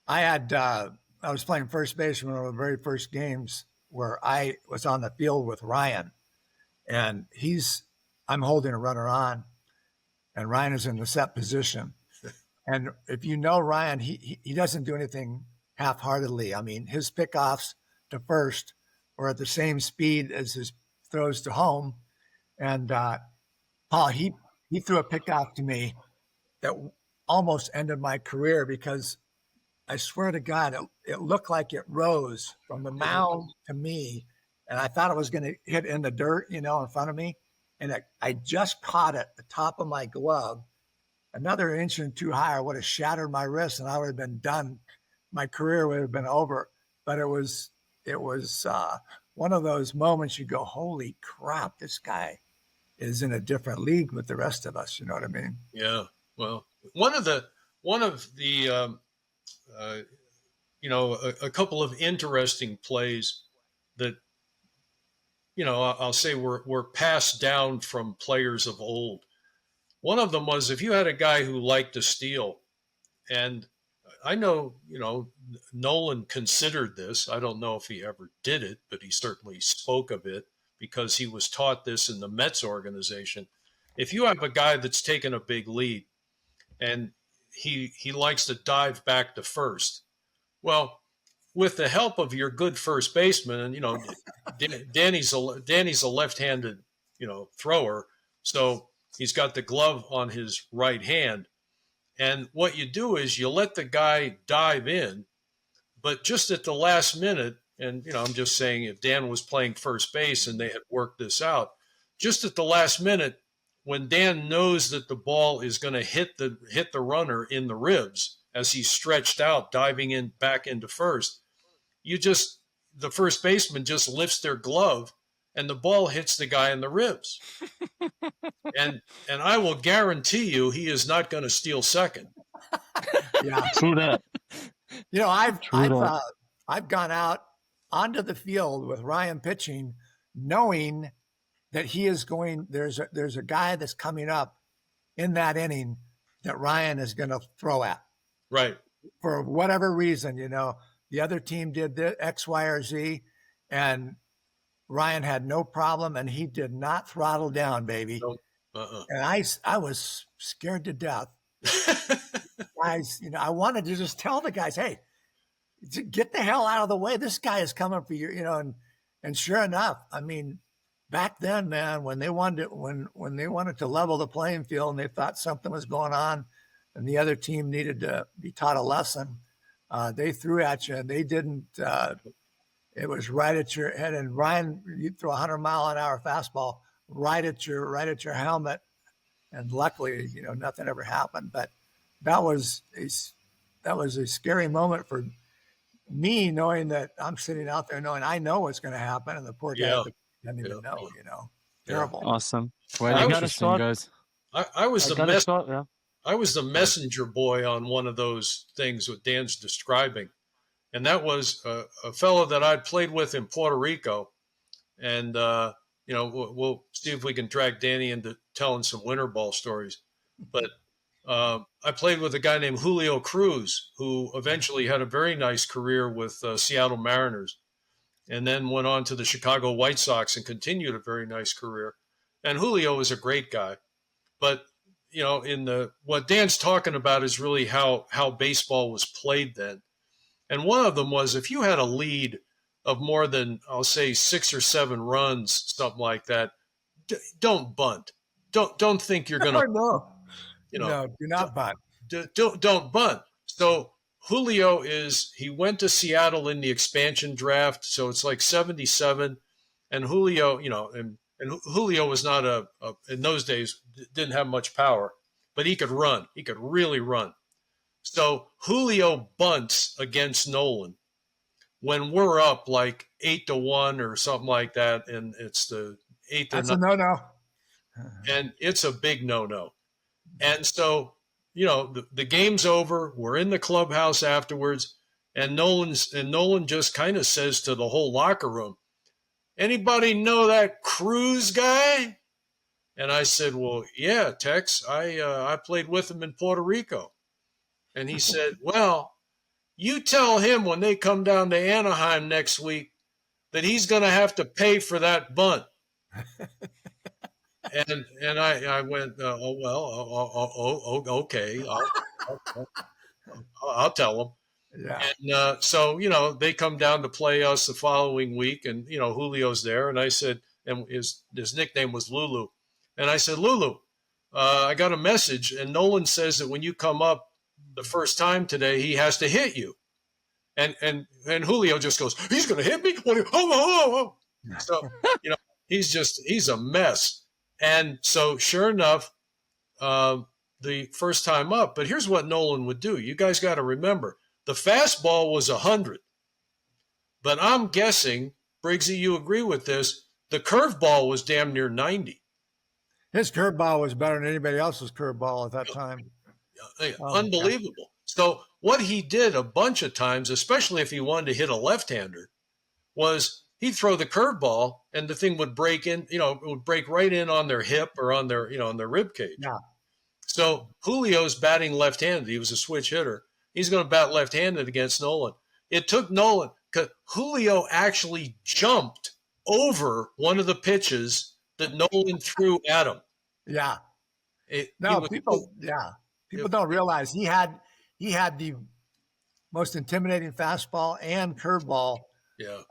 I was playing first base in one of the very first games where I was on the field with Ryan, and I'm holding a runner on, and Ryan is in the set position. And if you know Ryan, he doesn't do anything half-heartedly. I mean, his pickoffs to first were at the same speed as his throws to home. And Paul, he threw a pickoff to me that almost ended my career, because I swear to God, it looked like it rose from the mound to me, and I thought it was going to hit in the dirt, you know, in front of me. And I just caught it, the top of my glove. Another inch or two higher would have shattered my wrist, and I would have been done. My career would have been over. But it was one of those moments you go, holy crap, this guy is in a different league with the rest of us. You know what I mean? Yeah. Well, one of the you know, a couple of interesting plays that, you know, I'll say were passed down from players of old. One of them was, if you had a guy who liked to steal, and I know, you know, Nolan considered this. I don't know if he ever did it, but he certainly spoke of it because he was taught this in the Mets organization. If you have a guy that's taken a big lead and he likes to dive back to first, well, with the help of your good first baseman, and you know, Danny's a left-handed, you know, thrower, so he's got the glove on his right hand. And what you do is you let the guy dive in, but just at the last minute, and, you know, I'm just saying if Dan was playing first base and they had worked this out, just at the last minute, when Dan knows that the ball is going to hit the runner in the ribs as he's stretched out, diving in back into first, the first baseman just lifts their glove and the ball hits the guy in the ribs. and I will guarantee you he is not going to steal second. Yeah, true that. You know, I've gone out onto the field with Ryan pitching, knowing that he is going. There's a guy that's coming up in that inning that Ryan is going to throw at. Right. For whatever reason, you know, the other team did the X, Y, or Z, and Ryan had no problem, and he did not throttle down, baby. Nope. And I was scared to death. Guys, you know, I wanted to just tell the guys, hey, get the hell out of the way. This guy is coming for you, you know. And sure enough, I mean, back then, man, when they wanted to level the playing field and they thought something was going on, and the other team needed to be taught a lesson, they threw at you, and they didn't. It was right at your head. And Ryan, you throw a 100-mile-an-hour fastball right at your helmet, and luckily, you know, nothing ever happened. But that was a scary moment for me, knowing that I'm sitting out there knowing I know what's going to happen, and the poor guy doesn't even know. You know, terrible. Awesome. Well, interesting, guys. I was the messenger boy on one of those things what Dan's describing. And that was a fellow that I'd played with in Puerto Rico. And, you know, we'll see if we can drag Danny into telling some winter ball stories. But I played with a guy named Julio Cruz, who eventually had a very nice career with Seattle Mariners, and then went on to the Chicago White Sox and continued a very nice career. And Julio was a great guy. But what Dan's talking about is really how baseball was played then. And one of them was, if you had a lead of more than, I'll say, 6 or 7 runs, something like that, don't bunt. Don't think you're going to, no, do not bunt. Don't bunt. So Julio he went to Seattle in the expansion draft. So it's like 77. And Julio, and Julio was not in those days, didn't have much power, but he could run. He could really run. So Julio bunts against Nolan when we're up like 8-1 or something like that. And it's the 8th. That's a no-no. And it's a big no-no. And so, the game's over. We're in the clubhouse afterwards. And Nolan just kind of says to the whole locker room, "Anybody know that Cruz guy?" And I said, "Well, yeah, Tex, I played with him in Puerto Rico." And he said, "Well, you tell him when they come down to Anaheim next week that he's going to have to pay for that bunt." And I went, "Oh, well, okay, I'll tell him." Yeah. And so, they come down to play us the following week, and, Julio's there. And I said, and his nickname was Lulu. And I said, "Lulu, I got a message. And Nolan says that when you come up the first time today, he has to hit you." And Julio just goes, "He's going to hit me?" Oh. So, he's a mess. And so sure enough, the first time up, but here's what Nolan would do. You guys got to remember, the fastball was 100, but I'm guessing, Briggsy, you agree with this, the curveball was damn near 90. His curveball was better than anybody else's curveball at that time. Unbelievable. So what he did a bunch of times, especially if he wanted to hit a left-hander, was he'd throw the curveball and the thing would break in, it would break right in on their hip or on their, on their rib cage. Yeah. So Julio's batting left-handed. He was a switch hitter. He's going to bat left-handed against Nolan. It took Nolan, because Julio actually jumped over one of the pitches that Nolan threw at him. Yeah. People don't realize he had the most intimidating fastball and curveball. Yeah.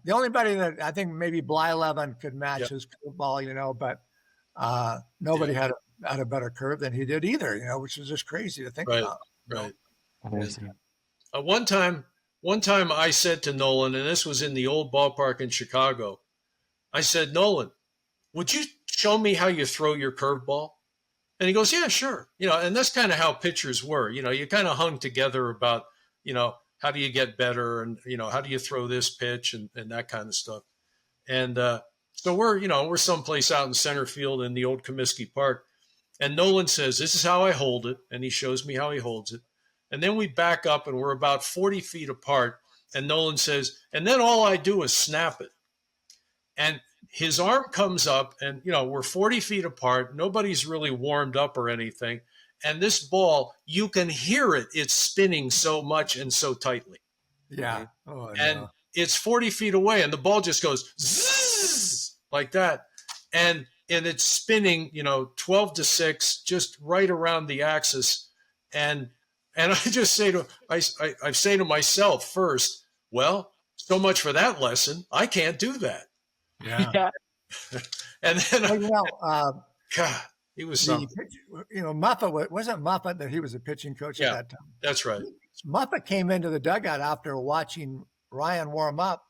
The only buddy that I think maybe Blyleven could match his curveball, but nobody had a better curve than he did either, which is just crazy to think about. Right. One time I said to Nolan, and this was in the old ballpark in Chicago, I said, "Nolan, would you show me how you throw your curveball?" And he goes, "Yeah, sure." And that's kind of how pitchers were. You kind of hung together about, how do you get better, and how do you throw this pitch and that kind of stuff. And so we're someplace out in center field in the old Comiskey Park, and Nolan says, "This is how I hold it," and he shows me how he holds it. And then we back up, and we're about 40 feet apart, and Nolan says, "And then all I do is snap it." And his arm comes up, and we're 40 feet apart. Nobody's really warmed up or anything. And this ball, you can hear it. It's spinning so much and so tightly. Yeah. And it's 40 feet away, and the ball just goes zzz, like that. And it's spinning, 12-6, just right around the axis. And I just say I say to myself first, well, so much for that lesson. I can't do that. Yeah. And then God, he was something. Muffet wasn't Muffet that he was a pitching coach at that time. That's right. Muffet came into the dugout after watching Ryan warm up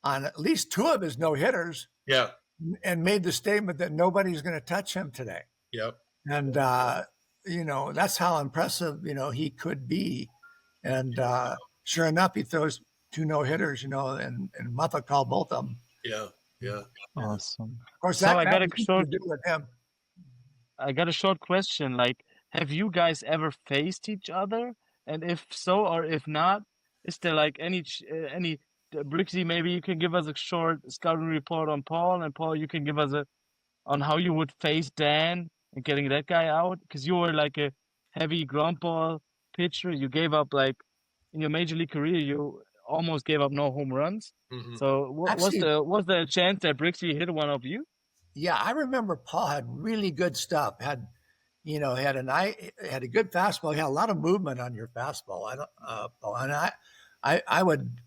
on at least 2 of his no-hitters. Yeah. And made the statement that nobody's going to touch him today. Yep. And that's how impressive he could be. And sure enough, he throws 2 no-hitters, and Muffet called both of them. Yeah. Yeah. Awesome. Of course, I got a short question. Like, have you guys ever faced each other? And if so, or if not, is there like any Brixie, maybe you can give us a short scouting report on Paul, and Paul, you can give us on how you would face Dan and getting that guy out, because you were like a heavy ground ball pitcher. You gave up, like, in your major league career, you almost gave up no home runs. Mm-hmm. So was there a chance that Brixie hit one of you? Yeah, I remember Paul had really good stuff. had a good fastball. He had a lot of movement on your fastball. I would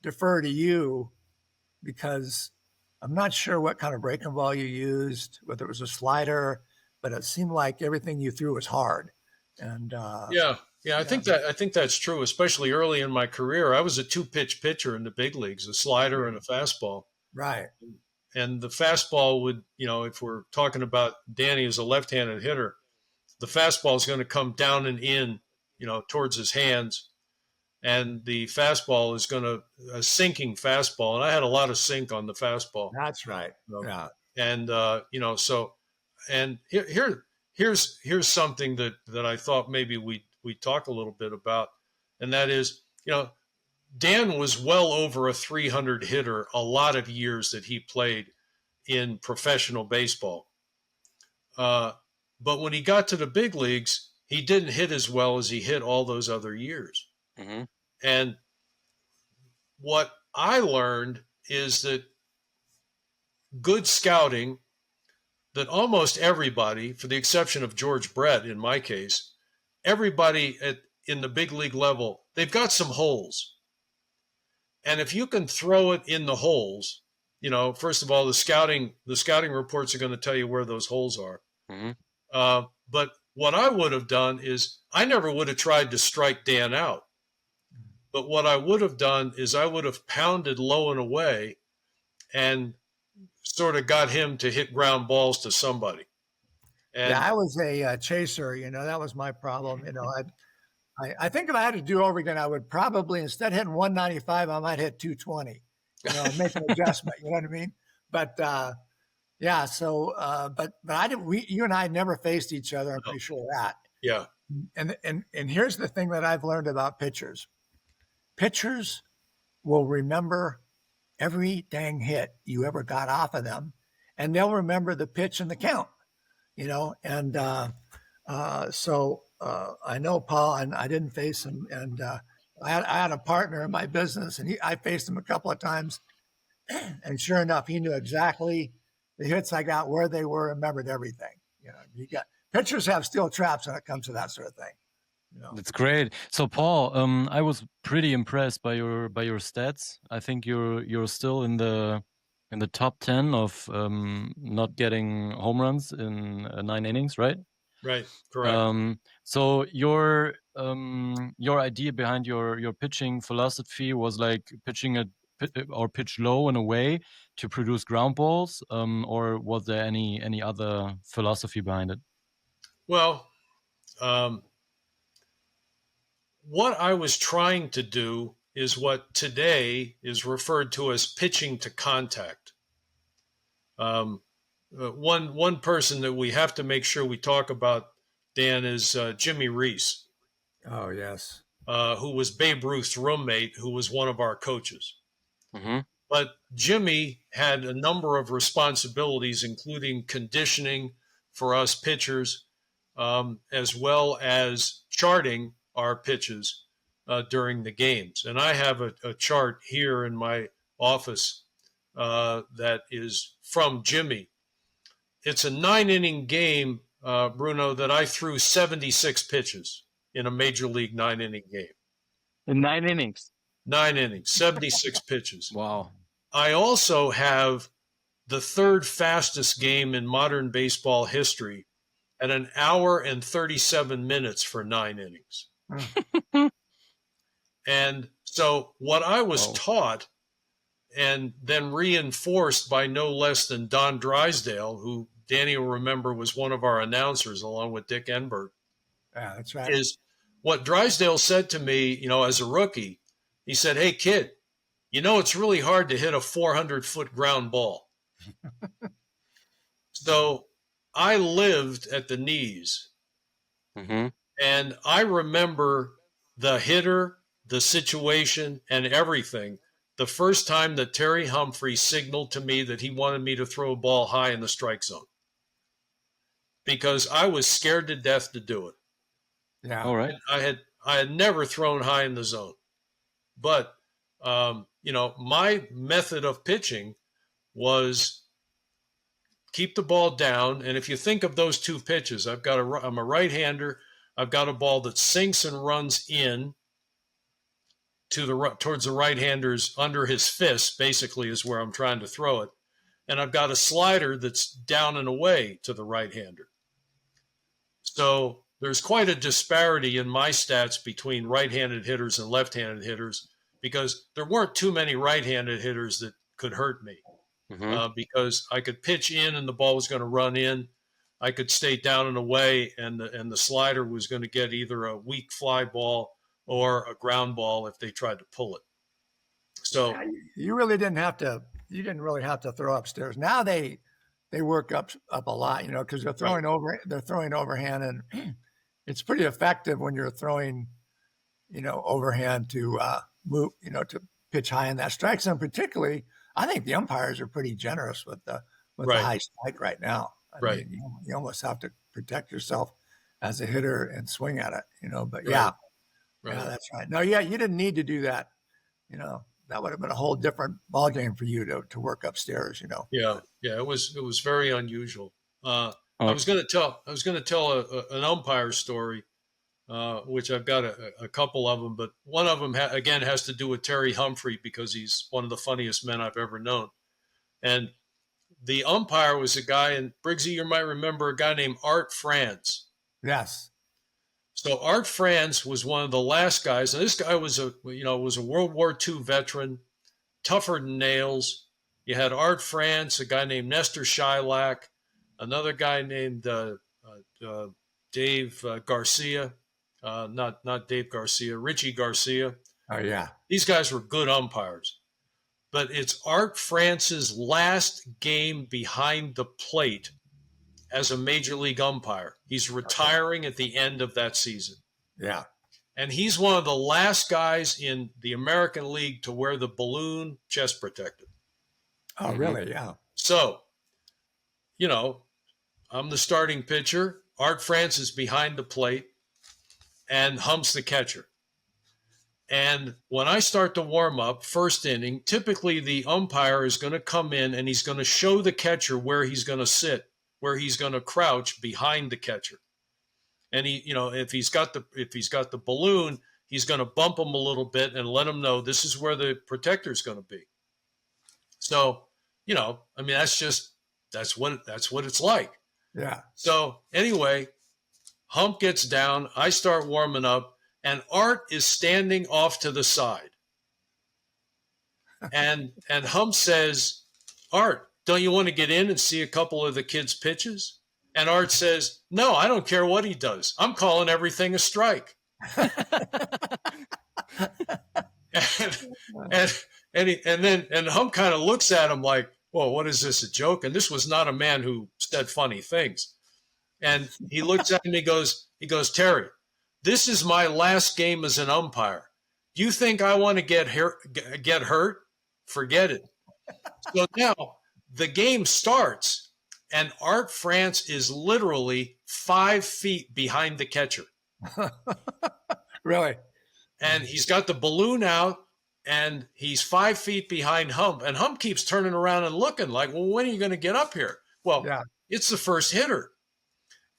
defer to you because I'm not sure what kind of breaking ball you used, whether it was a slider, but it seemed like everything you threw was hard. And I think that's true, especially early in my career. I was a 2-pitch pitcher in the big leagues, a slider and a fastball. Right. And the fastball would, if we're talking about Danny as a left-handed hitter, the fastball is going to come down and in, towards his hands. And the fastball is a sinking fastball. And I had a lot of sink on the fastball. That's right. Yeah. And, and here's something that I thought maybe we talk a little bit about. And that is, Dan was well over a 300 hitter a lot of years that he played in professional baseball. But when he got to the big leagues, he didn't hit as well as he hit all those other years. Mm-hmm. And what I learned is that good scouting, that almost everybody, for the exception of George Brett in my case, everybody in the big league level, they've got some holes. And if you can throw it in the holes, first of all, the scouting reports are going to tell you where those holes are. Mm-hmm. But what I would have done is I never would have tried to strike Dan out. But what I would have done is I would have pounded low and away and sort of got him to hit ground balls to somebody. And I was a chaser. That was my problem. I think if I had to do over again, I would probably, instead of hitting 195, I might hit 220, make an adjustment, you know what I mean? But, but you and I never faced each other. I'm pretty sure of that. Yeah. And here's the thing that I've learned about pitchers. Pitchers will remember every dang hit you ever got off of them, and they'll remember the pitch and the count, and so I know Paul, and I didn't face him, and I had a partner in my business, and I faced him a couple of times, and sure enough, he knew exactly the hits I got, where they were, remembered everything. Pitchers have steel traps when it comes to that sort of thing. That's great. So Paul, I was pretty impressed by your stats. I think you're still in the top 10 of not getting home runs in 9 innings, right? Right, correct. So your idea behind your pitching philosophy was like pitch low and away to produce ground balls, or was there any other philosophy behind it? Well, what I was trying to do is what today is referred to as pitching to contact. One person that we have to make sure we talk about, Dan, is Jimmy Reese. Oh, yes. Who was Babe Ruth's roommate, who was one of our coaches. Mm-hmm. But Jimmy had a number of responsibilities, including conditioning for us pitchers, as well as charting our pitches during the games. And I have a chart here in my office that is from Jimmy. It's a 9-inning game, Bruno, that I threw 76 pitches in a major league 9-inning game. In 9 innings? 9 innings, 76 pitches. Wow. I also have the third fastest game in modern baseball history at 1 hour and 37 minutes for 9 innings. And so what I was taught and then reinforced by no less than Don Drysdale, who Danny will remember was one of our announcers along with Dick Enberg. Yeah, that's right. Is what Drysdale said to me, as a rookie. He said, "Hey, kid, it's really hard to hit a 400-foot ground ball." So I lived at the knees. Mm-hmm. And I remember the hitter, the situation, and everything. The first time that Terry Humphrey signaled to me that he wanted me to throw a ball high in the strike zone. Because I was scared to death to do it. Yeah. All right. I had never thrown high in the zone. But, my method of pitching was keep the ball down. And if you think of those two pitches, I'm a right-hander. I've got a ball that sinks and runs in towards the right-hander's under his fist, basically is where I'm trying to throw it. And I've got a slider that's down and away to the right-hander. So there's quite a disparity in my stats between right-handed hitters and left-handed hitters, because there weren't too many right-handed hitters that could hurt me. Because I could pitch in and the ball was going to run in. I could stay down and away, and the slider was going to get either a weak fly ball or a ground ball if they tried to pull it. So you really didn't have to. You didn't really have to throw upstairs. Now they work up a lot, because they're throwing overhand, and it's pretty effective when you're throwing, overhand to move, to pitch high in that strike zone. Particularly, I think the umpires are pretty generous with the high strike right now. I mean, you almost have to protect yourself as a hitter and swing at it, But yeah, that's right. No, yeah, you didn't need to do that. That would have been a whole different ballgame for you to work upstairs. Yeah, it was very unusual. I was going to tell an umpire story, which I've got a couple of them, but one of them again has to do with Terry Humphrey, because he's one of the funniest men I've ever known. And the umpire was a guy, and Briggsy, you might remember a guy named Art Franz. Yes. So Art Franz was one of the last guys, and this guy was a World War II veteran, tougher than nails. You had Art Franz, a guy named Nestor Shylock, another guy named Dave Garcia, not Dave Garcia, Richie Garcia. Oh yeah, these guys were good umpires. But it's Art Franz's last game behind the plate as a major league umpire. He's retiring at the end of that season. Yeah. And he's one of the last guys in the American League to wear the balloon chest protector. Oh, really? Yeah. So, I'm the starting pitcher. Art Franz is behind the plate and humps the catcher. And when I start to warm up, first inning, typically the umpire is going to come in and he's going to show the catcher where he's going to sit, where he's going to crouch behind the catcher. And if he's got the balloon, he's going to bump him a little bit and let him know this is where the protector is going to be. So, that's what it's like. Yeah. So anyway, Hump gets down. I start warming up. And Art is standing off to the side. And Hump says, Art, don't you want to get in and see a couple of the kids' pitches? And Art says, no, I don't care what he does. I'm calling everything a strike. and Hump kind of looks at him like, well, what is this, a joke? And this was not a man who said funny things. And he looks at him, he goes, Terry, this is my last game as an umpire. You think I want to get hurt? Forget it. So now the game starts, and Art Franz is literally 5 feet behind the catcher. Really? And he's got the balloon out, and he's 5 feet behind Hump. And Hump keeps turning around and looking like, well, when are you going to get up here? Well, It's the first hitter.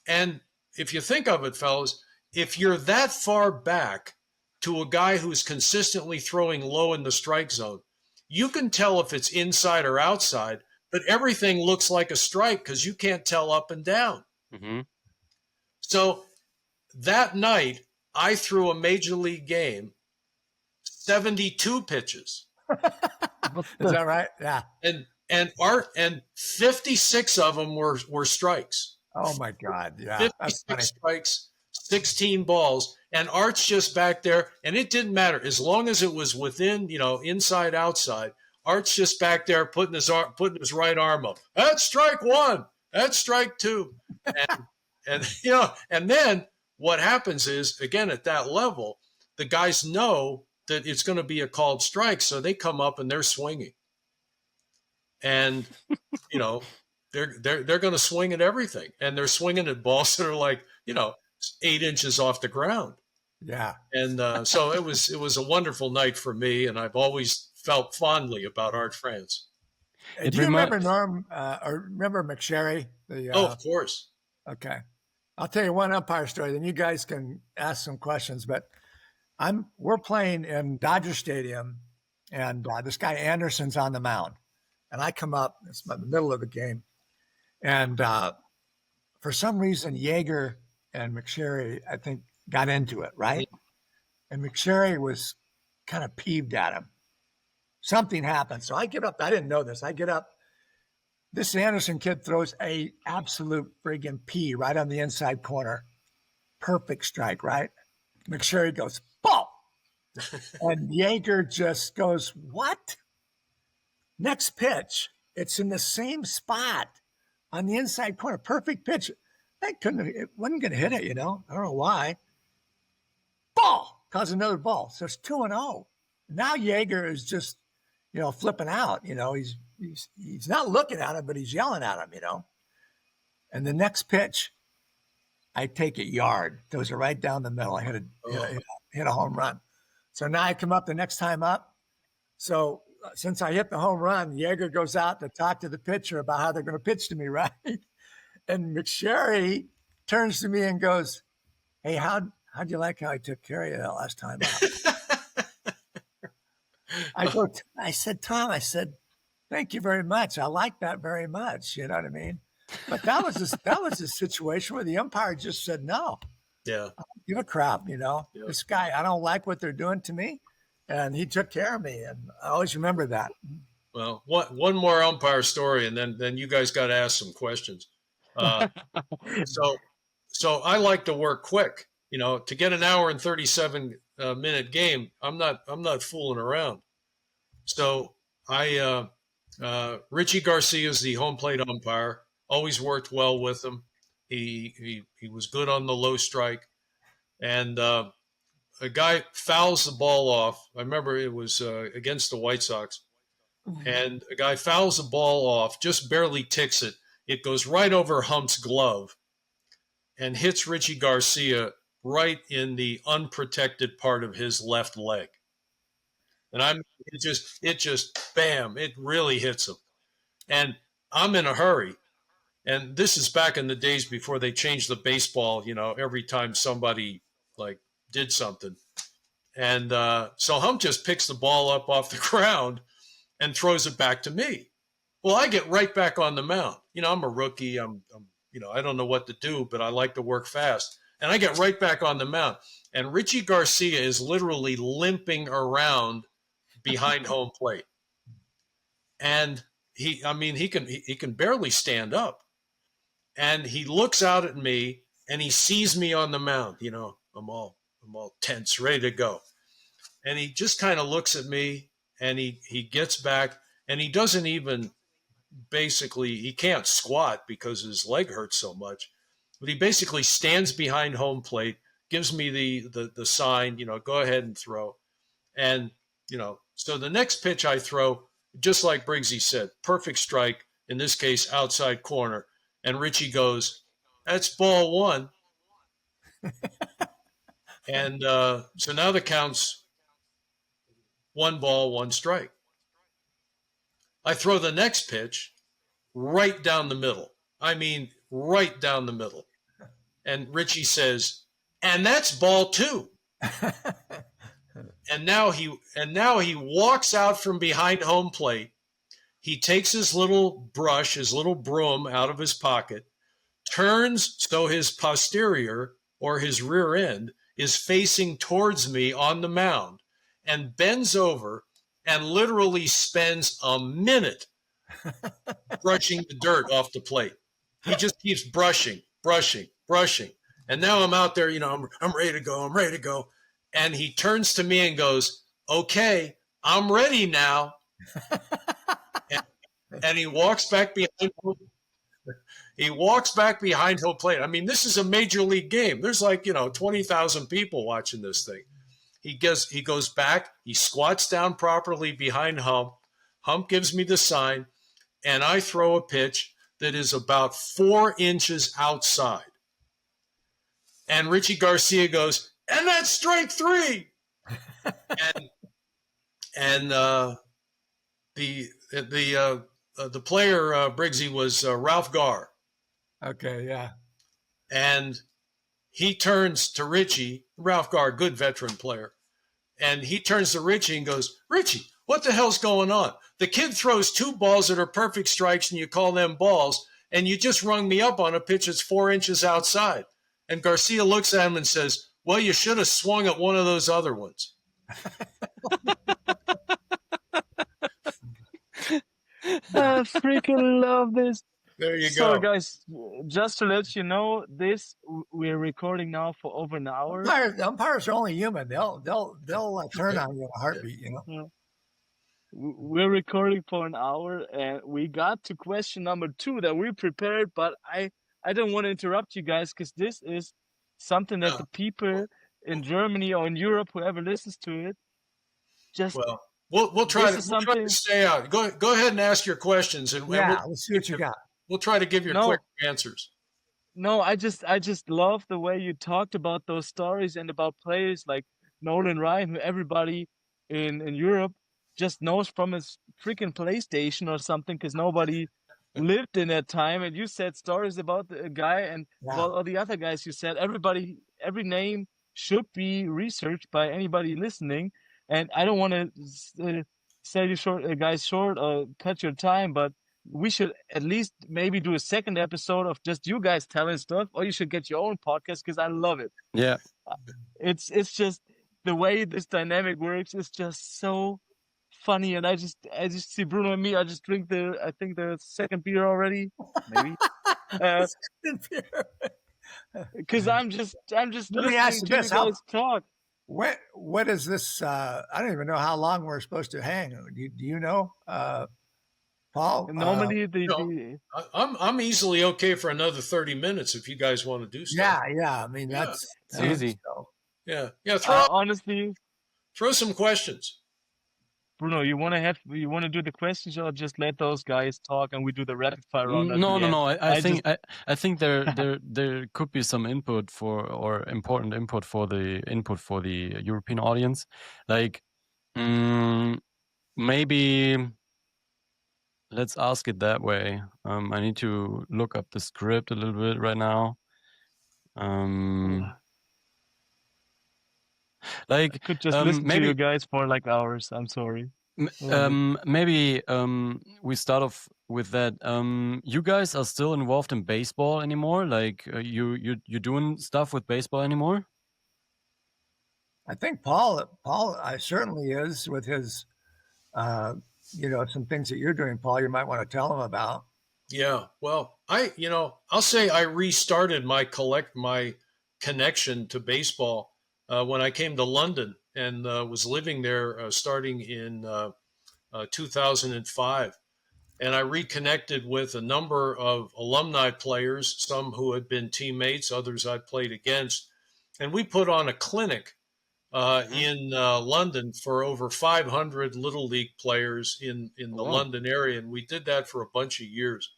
And if you think of it, fellas, if you're that far back to a guy who's consistently throwing low in the strike zone, you can tell if it's inside or outside, but everything looks like a strike because you can't tell up and down. Mm-hmm. So that night, I threw a major league game, 72 pitches. Is that right? Yeah. And 56 of them were strikes. Oh my God. Yeah. 56 strikes, 16 balls, and Art's just back there, and it didn't matter as long as it was within, inside, outside. Art's just back there putting his right arm up. That's strike one. That's strike two. And then what happens is, again, at that level, the guys know that it's going to be a called strike, so they come up and they're swinging. And, they're going to swing at everything, and they're swinging at balls that are like, 8 inches off the ground. Yeah. And so it was a wonderful night for me, and I've always felt fondly about Art Franz. Do you remember Norm or remember McSherry? Of course. Okay. I'll tell you one umpire story, then you guys can ask some questions. But we're playing in Dodger Stadium, and this guy Anderson's on the mound. And I come up, it's about the middle of the game. And for some reason, Yeager and McSherry, I think, got into it, right? And McSherry was kind of peeved at him. Something happened. So I get up. I didn't know this. I get up. This Anderson kid throws a absolute friggin' P right on the inside corner. Perfect strike, right? McSherry goes, ball. And Yeager just goes, what? Next pitch. It's in the same spot on the inside corner. Perfect pitch. It wasn't going to hit it, I don't know why. Ball. Cause another ball. So it's 2-0. Now Yeager is just, flipping out. He's not looking at him, but he's yelling at him, And the next pitch, I take it yard. Throws it right down the middle. I hit a home run. So now I come up the next time up. So since I hit the home run, Yeager goes out to talk to the pitcher about how they're going to pitch to me, right? And McSherry turns to me and goes, hey, how'd you like how I took care of you that last time up? I said, Tom, thank you very much. I like that very much. You know what I mean? But that was a situation where the umpire just said no. Yeah. Give a crap, Yep. This guy, I don't like what they're doing to me. And he took care of me. And I always remember that. Well, one more umpire story, and then you guys got to ask some questions. So I like to work quick. To get an hour and 37 minute game, I'm not fooling around. So Richie Garcia is the home plate umpire. Always worked well with him. He was good on the low strike, and a guy fouls the ball off. I remember it was against the White Sox, and a guy fouls the ball off, just barely ticks it. It goes right over Hump's glove, and hits Richie Garcia right in the unprotected part of his left leg. And it just bam, it really hits him. And I'm in a hurry. And this is back in the days before they changed the baseball, every time somebody did something. And so Hump just picks the ball up off the ground and throws it back to me. Well, I get right back on the mound. I'm a rookie. I'm I don't know what to do, but I like to work fast. And I get right back on the mound. And Richie Garcia is literally limping around behind home plate. And he can barely stand up. And he looks out at me and he sees me on the mound. I'm all tense, ready to go. And he just kind of looks at me and he gets back and he doesn't even he can't squat because his leg hurts so much. But he basically stands behind home plate, gives me the sign, go ahead and throw. And, so the next pitch I throw, just like Briggsy said, perfect strike, in this case, outside corner. And Richie goes, that's ball one. And so now the count's 1 ball, 1 strike. I throw the next pitch right down the middle. I mean, right down the middle. And Richie says, and that's ball 2. And now he walks out from behind home plate. He takes his little brush, his little broom out of his pocket, turns so his posterior or his rear end is facing towards me on the mound, and bends over and literally spends a minute brushing the dirt off the plate. He just keeps brushing. And now I'm out there, I'm ready to go. And he turns to me and goes, okay, I'm ready now. And he walks back behind home plate. I mean, this is a major league game. There's 20,000 people watching this thing. He goes back, he squats down properly behind Hump. Hump gives me the sign, and I throw a pitch that is about 4 inches outside. And Richie Garcia goes, and that's strike 3. and the the player, Briggsy, was Ralph Garr. Okay, yeah. And he turns to Richie, Ralph Garr, good veteran player. And he turns to Richie and goes, Richie, what the hell's going on? The kid throws 2 balls that are perfect strikes and you call them balls, and you just rung me up on a pitch that's 4 inches outside. And Garcia looks at him and says, well, you should have swung at one of those other ones. I freaking love this. There you So, go. guys, just to let you know, we're recording now for over an hour. Umpires are only human. They'll turn on you in a heartbeat, you know. Yeah. We're recording for an hour, and we got to question number 2 that we prepared, but I don't want to interrupt you guys because this is something that the people in Germany or in Europe, whoever listens to it, just we'll try to stay out. Go ahead and ask your questions, and we'll see what you got. We'll try to give you quick answers. No, I just love the way you talked about those stories and about players like Nolan Ryan, who everybody in Europe just knows from his freaking PlayStation or something because nobody lived in that time. And you said stories about the guy and about all the other guys you said. Every name should be researched by anybody listening. And I don't want to sell you guys short or cut your time, but we should at least maybe do a second episode of just you guys telling stuff, or you should get your own podcast because I love it. Yeah. It's just the way this dynamic works is just so funny, and I just see Bruno and me. I just drink the second beer already, maybe. Because I'm just listening to you guys talk. What is this? I don't even know how long we're supposed to hang. Do you know, Paul? Normally, I'm easily okay for another 30 minutes if you guys want to do stuff. Yeah. I mean, that's easy. Yeah. Honestly, throw some questions. Bruno, you want to do the questions, or just let those guys talk and we do the rapid fire round? No. I think there could be some input important input for the European audience, like maybe. Let's ask it that way. I need to look up the script a little bit right now. I could just listen to you guys for like hours. I'm sorry. Maybe we start off with that. You guys are still involved in baseball anymore? Like you doing stuff with baseball anymore? I think Paul certainly is with his, some things that you're doing, Paul. You might want to tell him about. Yeah, well, I'll say I restarted my connection to baseball when I came to London and was living there starting in 2005. And I reconnected with a number of alumni players, some who had been teammates, others I played against. And we put on a clinic in London for over 500 Little League players in the London area. And we did that for a bunch of years.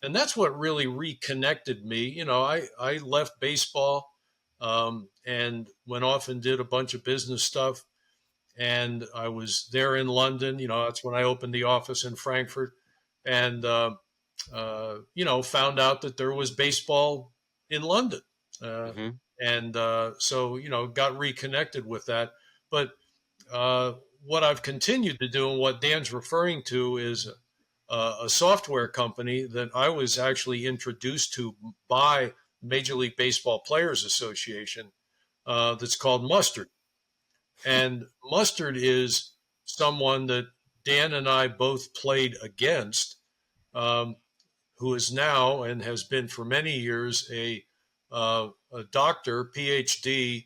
And that's what really reconnected me. I left baseball and went off and did a bunch of business stuff. And I was there in London. That's when I opened the office in Frankfurt and, found out that there was baseball in London. And so, got reconnected with that. But what I've continued to do and what Dan's referring to is a software company that I was actually introduced to by Major League Baseball Players Association that's called Mustard. And Mustard is someone that Dan and I both played against, who is now and has been for many years a doctor, PhD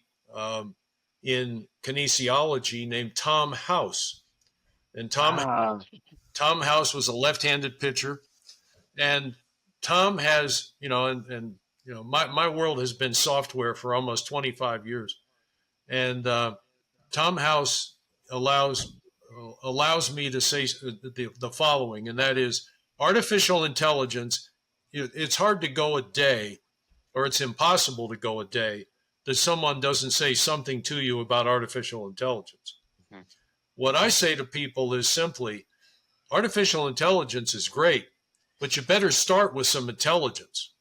in kinesiology named Tom House. And Tom House was a left-handed pitcher. And Tom has, my world has been software for almost 25 years. And Tom House allows me to say the following, and that is artificial intelligence. It's hard to go a day, or it's impossible to go a day, that someone doesn't say something to you about artificial intelligence. What I say to people is simply, artificial intelligence is great, but you better start with some intelligence.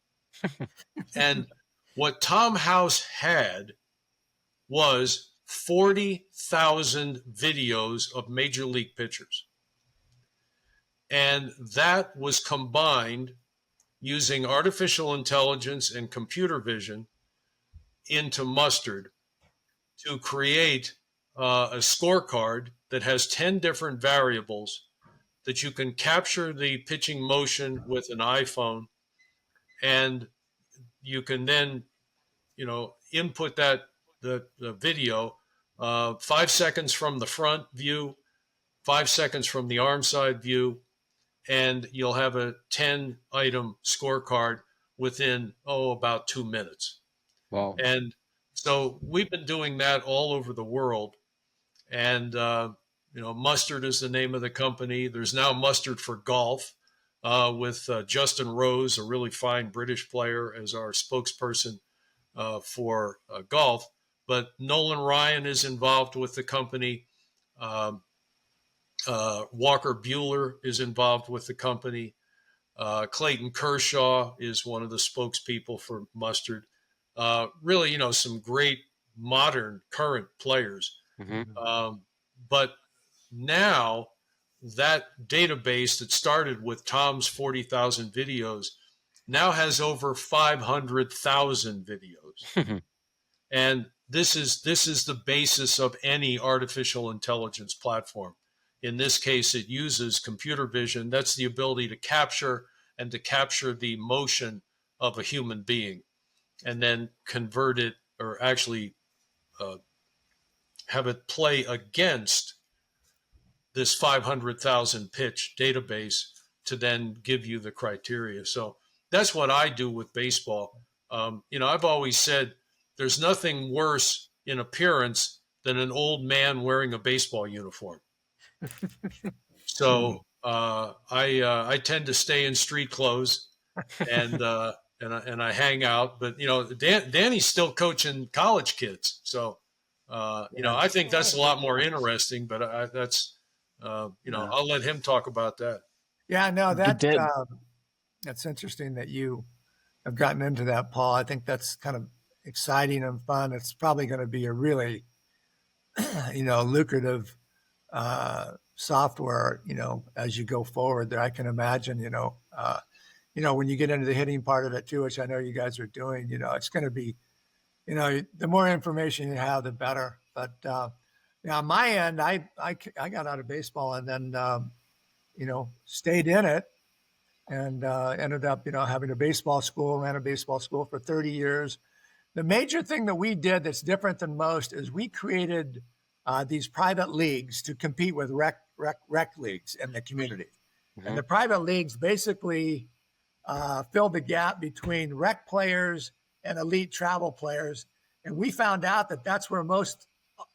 And what Tom House had was 40,000 videos of major league pitchers. And that was combined using artificial intelligence and computer vision into Mustard to create a scorecard that has 10 different variables that you can capture the pitching motion with an iPhone, and you can then, input the video 5 seconds from the front view, 5 seconds from the arm side view, and you'll have a 10-item scorecard within, about 2 minutes. Wow. And so we've been doing that all over the world. And, Mustard is the name of the company. There's now Mustard for Golf with Justin Rose, a really fine British player, as our spokesperson for golf. But Nolan Ryan is involved with the company. Walker Buehler is involved with the company. Clayton Kershaw is one of the spokespeople for Mustard. Really, some great modern current players. Mm-hmm. But now that database that started with Tom's 40,000 videos now has over 500,000 videos. And this is the basis of any artificial intelligence platform. In this case, it uses computer vision. That's the ability to capture the motion of a human being and then convert it, or actually have it play against this 500,000 pitch database to then give you the criteria. So that's what I do with baseball. I've always said there's nothing worse in appearance than an old man wearing a baseball uniform. So I tend to stay in street clothes and I hang out. But Danny's still coaching college kids, so I think that's a lot more interesting. But I'll let him talk about that. Yeah, no, that's interesting that you have gotten into that, Paul. I think that's kind of exciting and fun. It's probably going to be a really lucrative software, as you go forward there. I can imagine, when you get into the hitting part of it too, which I know you guys are doing, it's going to be, the more information you have, the better. But on my end, I got out of baseball and then, stayed in it and ended up, having a baseball school, ran a baseball school for 30 years. The major thing that we did that's different than most is we created these private leagues to compete with rec leagues in the community. Mm-hmm. And the private leagues basically filled the gap between rec players and elite travel players. And we found out that that's where most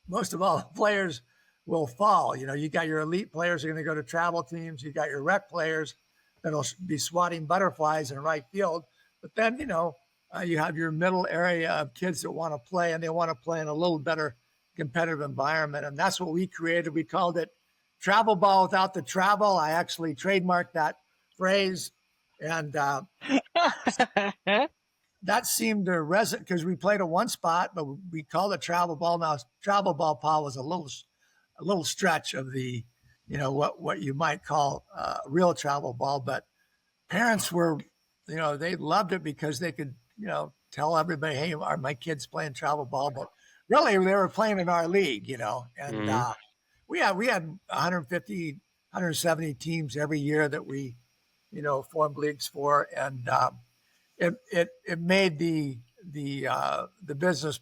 of all the players will fall. You got your elite players are going to go to travel teams. You got your rec players that'll be swatting butterflies in right field. But then, you have your middle area of kids that want to play, and they want to play in a little better competitive environment. And that's what we created. We called it travel ball without the travel. I actually trademarked that phrase. And that seemed to resonate because we played at one spot, but we called it travel ball. Now, travel ball, Paul, was a little stretch of the, what you might call real travel ball. But parents were, they loved it because they could, tell everybody, hey, my kid's playing travel ball. But really, they were playing in our league, and mm-hmm. we had 150, 170 teams every year that we, formed leagues for, and it made the business,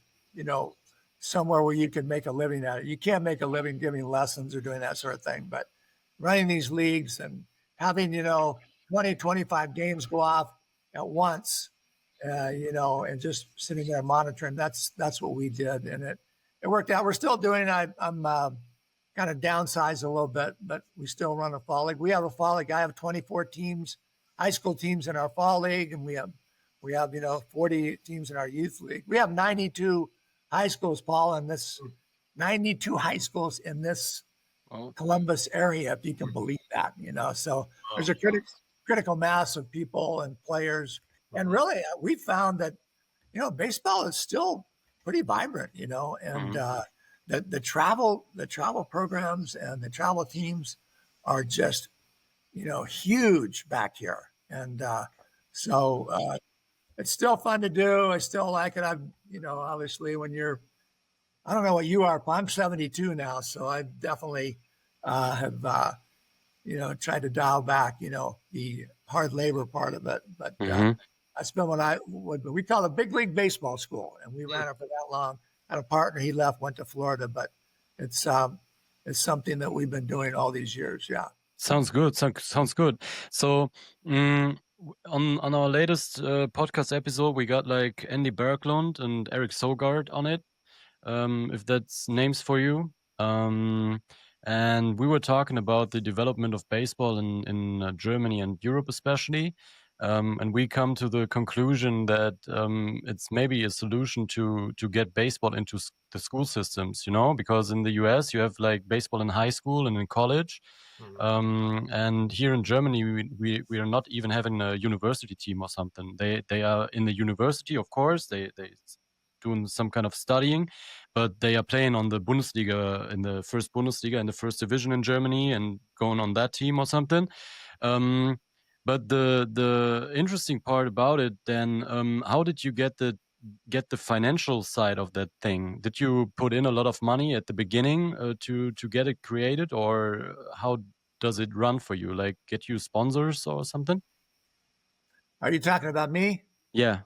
somewhere where you could make a living at it. You can't make a living giving lessons or doing that sort of thing, but running these leagues and having 20, 25 games go off at once, and just sitting there monitoring. That's what we did, and it worked out. We're still doing it. I'm kind of downsized a little bit, but we still run a fall league. We have a fall league. I have 24 teams, high school teams in our fall league, and we have 40 teams in our youth league. We have 92 high schools, Paul, in this 92 high schools in this Columbus area, if you can believe that, So there's a critical mass of people and players. And really, we found that, baseball is still pretty vibrant, and the travel programs and the travel teams are just, huge back here. And so it's still fun to do. I still like it. I've, obviously when I don't know what you are, but I'm 72 now. So I definitely have, tried to dial back, the hard labor part of it. But that's been what we call a big league baseball school. And we ran it for that long. I had a partner, he left, went to Florida, but it's something that we've been doing all these years. Yeah. Sounds good. Sounds good. So on our latest podcast episode, we got like Andy Berglund and Eric Sogard on it. If that's names for you. And we were talking about the development of baseball in Germany and Europe especially. And we come to the conclusion that it's maybe a solution to get baseball into the school systems, because in the US you have like baseball in high school and in college. And here in Germany, we are not even having a university team or something. They are in the university, of course. They doing some kind of studying, but they are playing on the Bundesliga, in the first Bundesliga, in the first division in Germany, and going on that team or something. But the interesting part about it, then, how did you get the financial side of that thing? Did you put in a lot of money at the beginning to get it created, or how does it run for you? Like, get you sponsors or something? Are you talking about me? Yeah.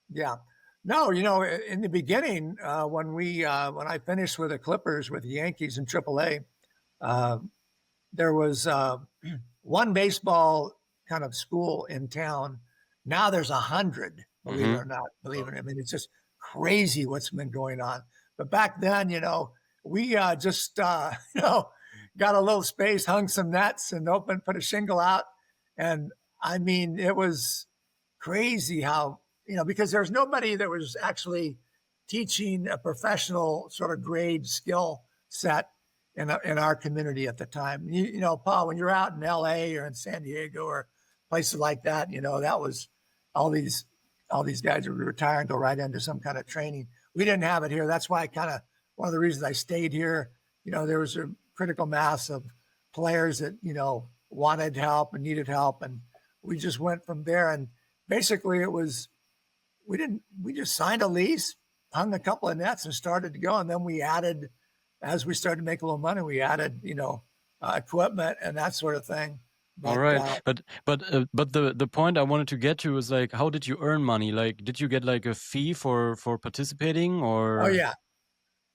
Yeah. No, in the beginning, when I finished with the Clippers, with the Yankees in AAA, there was one baseball kind of school in town. Now there's 100, believe it or not. Believe it. I mean, it's just crazy what's been going on. But back then, we just, got a little space, hung some nets and put a shingle out. And I mean, it was crazy how, because there's nobody that was actually teaching a professional sort of grade skill set in our community at the time. Paul, when you're out in LA or in San Diego or places like that, that was all these guys would retire and go right into some kind of training. We didn't have it here. That's why one of the reasons I stayed here, there was a critical mass of players that, wanted help and needed help. And we just went from there. And basically it was, we just signed a lease, hung a couple of nets and started to go. And then we added, as we started to make a little money, we added, equipment and that sort of thing. But, all right. But the point I wanted to get to is like, how did you earn money? Like, did you get like a fee for participating or? Oh yeah.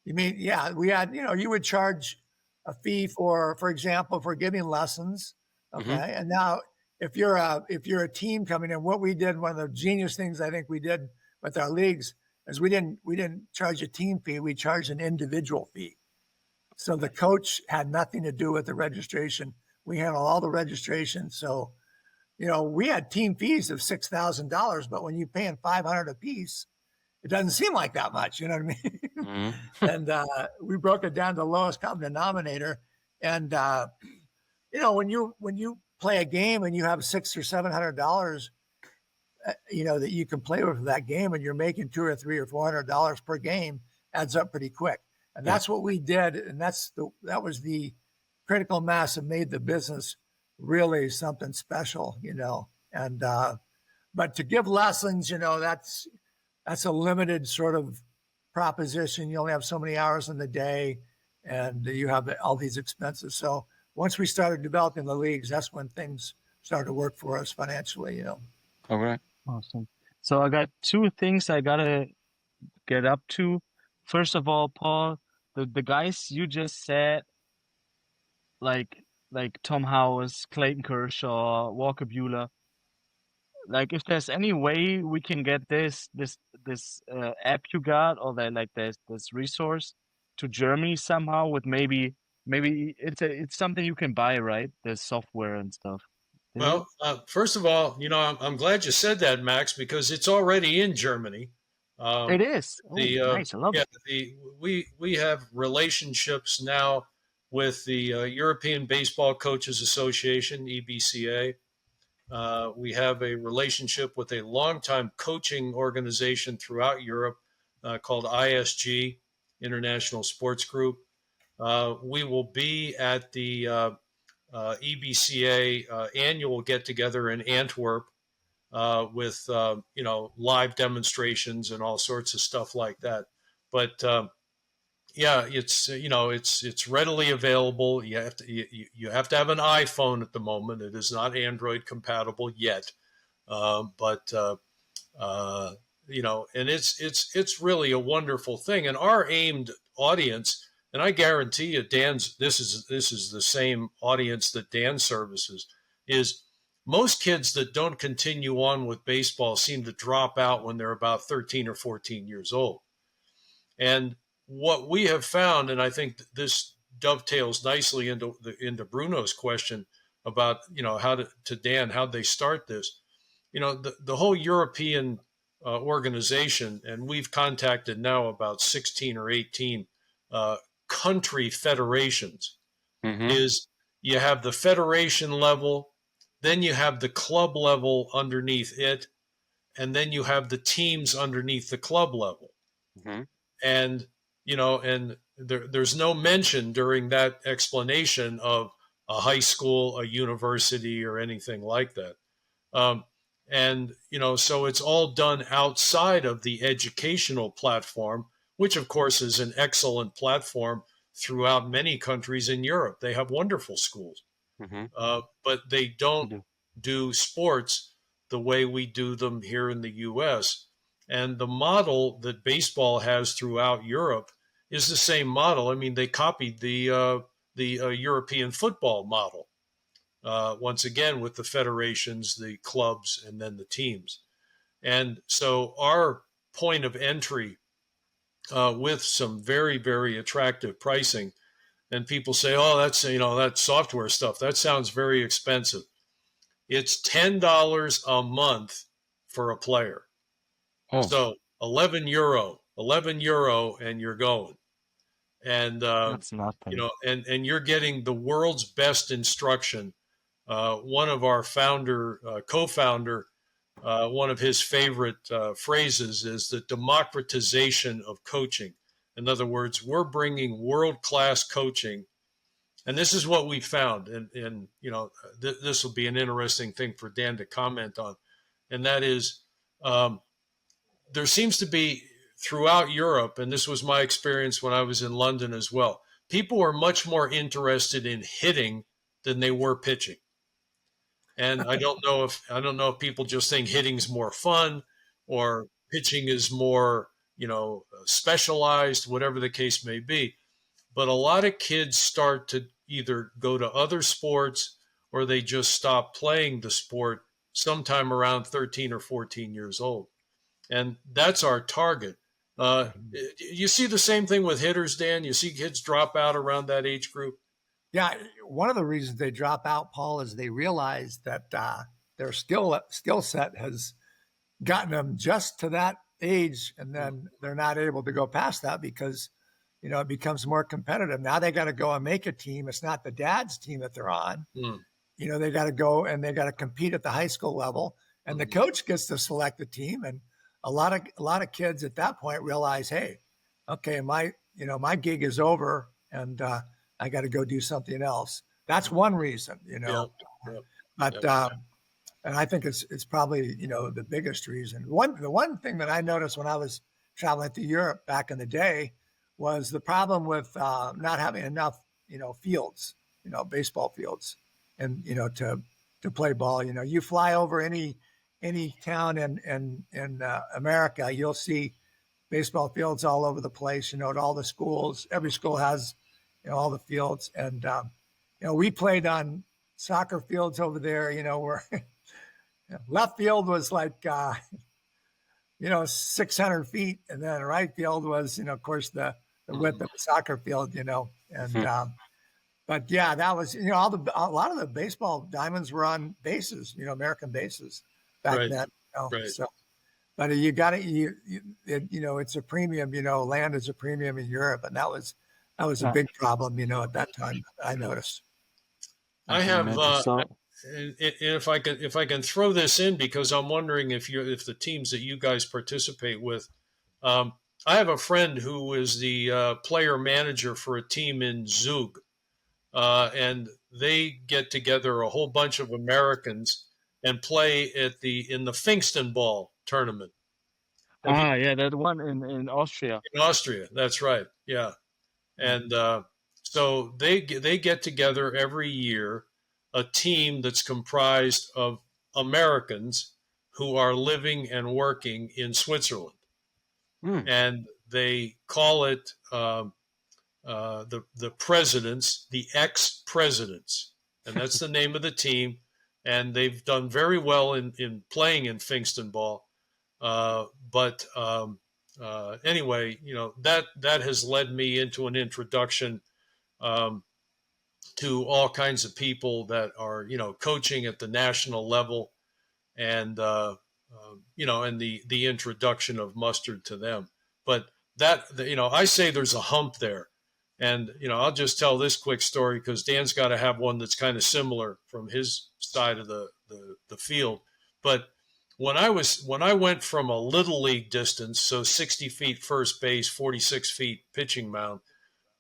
You mean, yeah, we had, you would charge a fee for example, for giving lessons. Okay. And now if you're a team coming in, what we did, one of the genius things I think we did with our leagues is we didn't charge a team fee. We charged an individual fee. So the coach had nothing to do with the registration. We handle all the registration. So, we had team fees of $6,000, but when you're paying $500 a piece, it doesn't seem like that much. You know what I mean? And we broke it down to the lowest common denominator. And when you play a game and you have $600 or $700, that you can play with that game, and you're making $200 or $300 or $400 per game, adds up pretty quick. And that's what we did. And that was the critical mass that made the business really something special, and, but to give lessons, that's a limited sort of proposition. You only have so many hours in the day and you have all these expenses. So once we started developing the leagues, that's when things started to work for us financially, All right. Awesome. So I got two things I gotta get up to. First of all, Paul, the guys you just said, like Tom Howes, Clayton Kershaw, Walker Buehler. Like, if there's any way we can get this app you got, or this resource to Germany somehow, with maybe it's something you can buy, right? There's software and stuff. Well, first of all, I'm glad you said that, Max, because it's already in Germany. It is. Nice. I love it. We have relationships now with the European Baseball Coaches Association, EBCA. We have a relationship with a longtime coaching organization throughout Europe called ISG, International Sports Group. We will be at the EBCA annual get-together in Antwerp with live demonstrations and all sorts of stuff like that. But yeah, it's readily available. You have to have an iPhone at the moment. It is not Android compatible yet, but and it's really a wonderful thing. And our aimed audience, and I guarantee you, this is the same audience that Dan services, is most kids that don't continue on with baseball seem to drop out when they're about 13 or 14 years old. And what we have found, and I think this dovetails nicely into Bruno's question about, how to Dan, how'd they start this? The whole European organization, and we've contacted now about 16 or 18 country federations, is you have the federation level, then you have the club level underneath it, and then you have the teams underneath the club level. And, and there's no mention during that explanation of a high school, a university, or anything like that. And, so it's all done outside of the educational platform, which, of course, is an excellent platform throughout many countries in Europe. They have wonderful schools, but they don't do sports the way we do them here in the U.S. And the model that baseball has throughout Europe is the same model. I mean, they copied the European football model. Once again, with the federations, the clubs, and then the teams. And so our point of entry with some very, very attractive pricing, and people say, oh, that's, that software stuff, that sounds very expensive. It's $10 a month for a player. Oh. So 11 euro, and you're going. And, that's nothing. And you're getting the world's best instruction. One of our co-founder, one of his favorite phrases is the democratization of coaching. In other words, we're bringing world-class coaching, and this is what we found. And this will be an interesting thing for Dan to comment on, and that is there seems to be throughout Europe, and this was my experience when I was in London as well, people are much more interested in hitting than they were pitching. And I don't know if people just think hitting's more fun or pitching is more, specialized, whatever the case may be. But a lot of kids start to either go to other sports or they just stop playing the sport sometime around 13 or 14 years old. And that's our target. You see the same thing with hitters, Dan? You see kids drop out around that age group? Yeah, one of the reasons they drop out, Paul, is they realize that their skill set has gotten them just to that age, and then they're not able to go past that because, it becomes more competitive. Now they got to go and make a team. It's not the dad's team that they're on. They got to go and they got to compete at the high school level, and the coach gets to select the team. And a lot of kids at that point realize, hey, okay, my gig is over, and I got to go do something else. That's one reason, But and I think it's probably the biggest reason. The one thing that I noticed when I was traveling to Europe back in the day was the problem with not having enough fields, baseball fields, and to play ball. You fly over any town in America, you'll see baseball fields all over the place. At all the schools, every school has all the fields. And, we played on soccer fields over there, where left field was like, 600 feet. And then right field was, of course, the width of the soccer field, and, but yeah, that was, a lot of the baseball diamonds were on bases, American bases back then. Right. So, but you got to, it's a premium, land is a premium in Europe. And that was That was a big problem, at that time. I noticed. I have, and if I can throw this in, because I'm wondering if the teams that you guys participate with, I have a friend who is the player manager for a team in Zug, and they get together a whole bunch of Americans and play in the Pfingsten Ball tournament. Yeah, that one in Austria. In Austria, that's right. Yeah, and so they get together every year, a team that's comprised of Americans who are living and working in Switzerland, and they call it the presidents, the ex-presidents, and that's the name of the team. And they've done very well in playing in Pfingsten Ball. But anyway, that has led me into an introduction to all kinds of people that are, coaching at the national level, and and the introduction of Mustard to them. But I say there's a hump there. And, I'll just tell this quick story, because Dan's got to have one that's kind of similar from his side of the field. But when I went from a little league distance, so 60 feet first base, 46 feet pitching mound,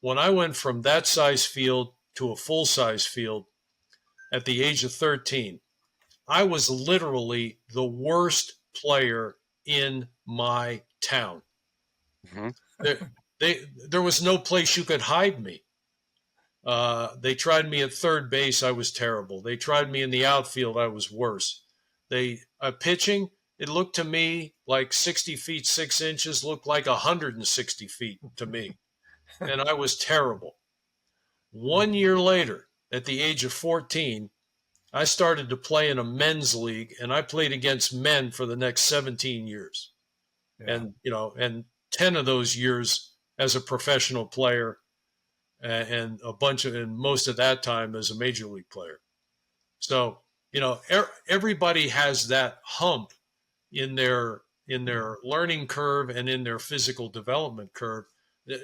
when I went from that size field to a full size field at the age of 13, I was literally the worst player in my town. There was no place you could hide me. They tried me at third base. I was terrible. They tried me in the outfield. I was worse. Pitching, it looked to me like 60 feet 6 inches looked like 160 feet to me, and I was terrible. 1 year later, at the age of 14, I started to play in a men's league, and I played against men for the next 17 years. Yeah. And 10 of those years as a professional player, and most of that time as a major league player. So, everybody has that hump in their learning curve and in their physical development curve.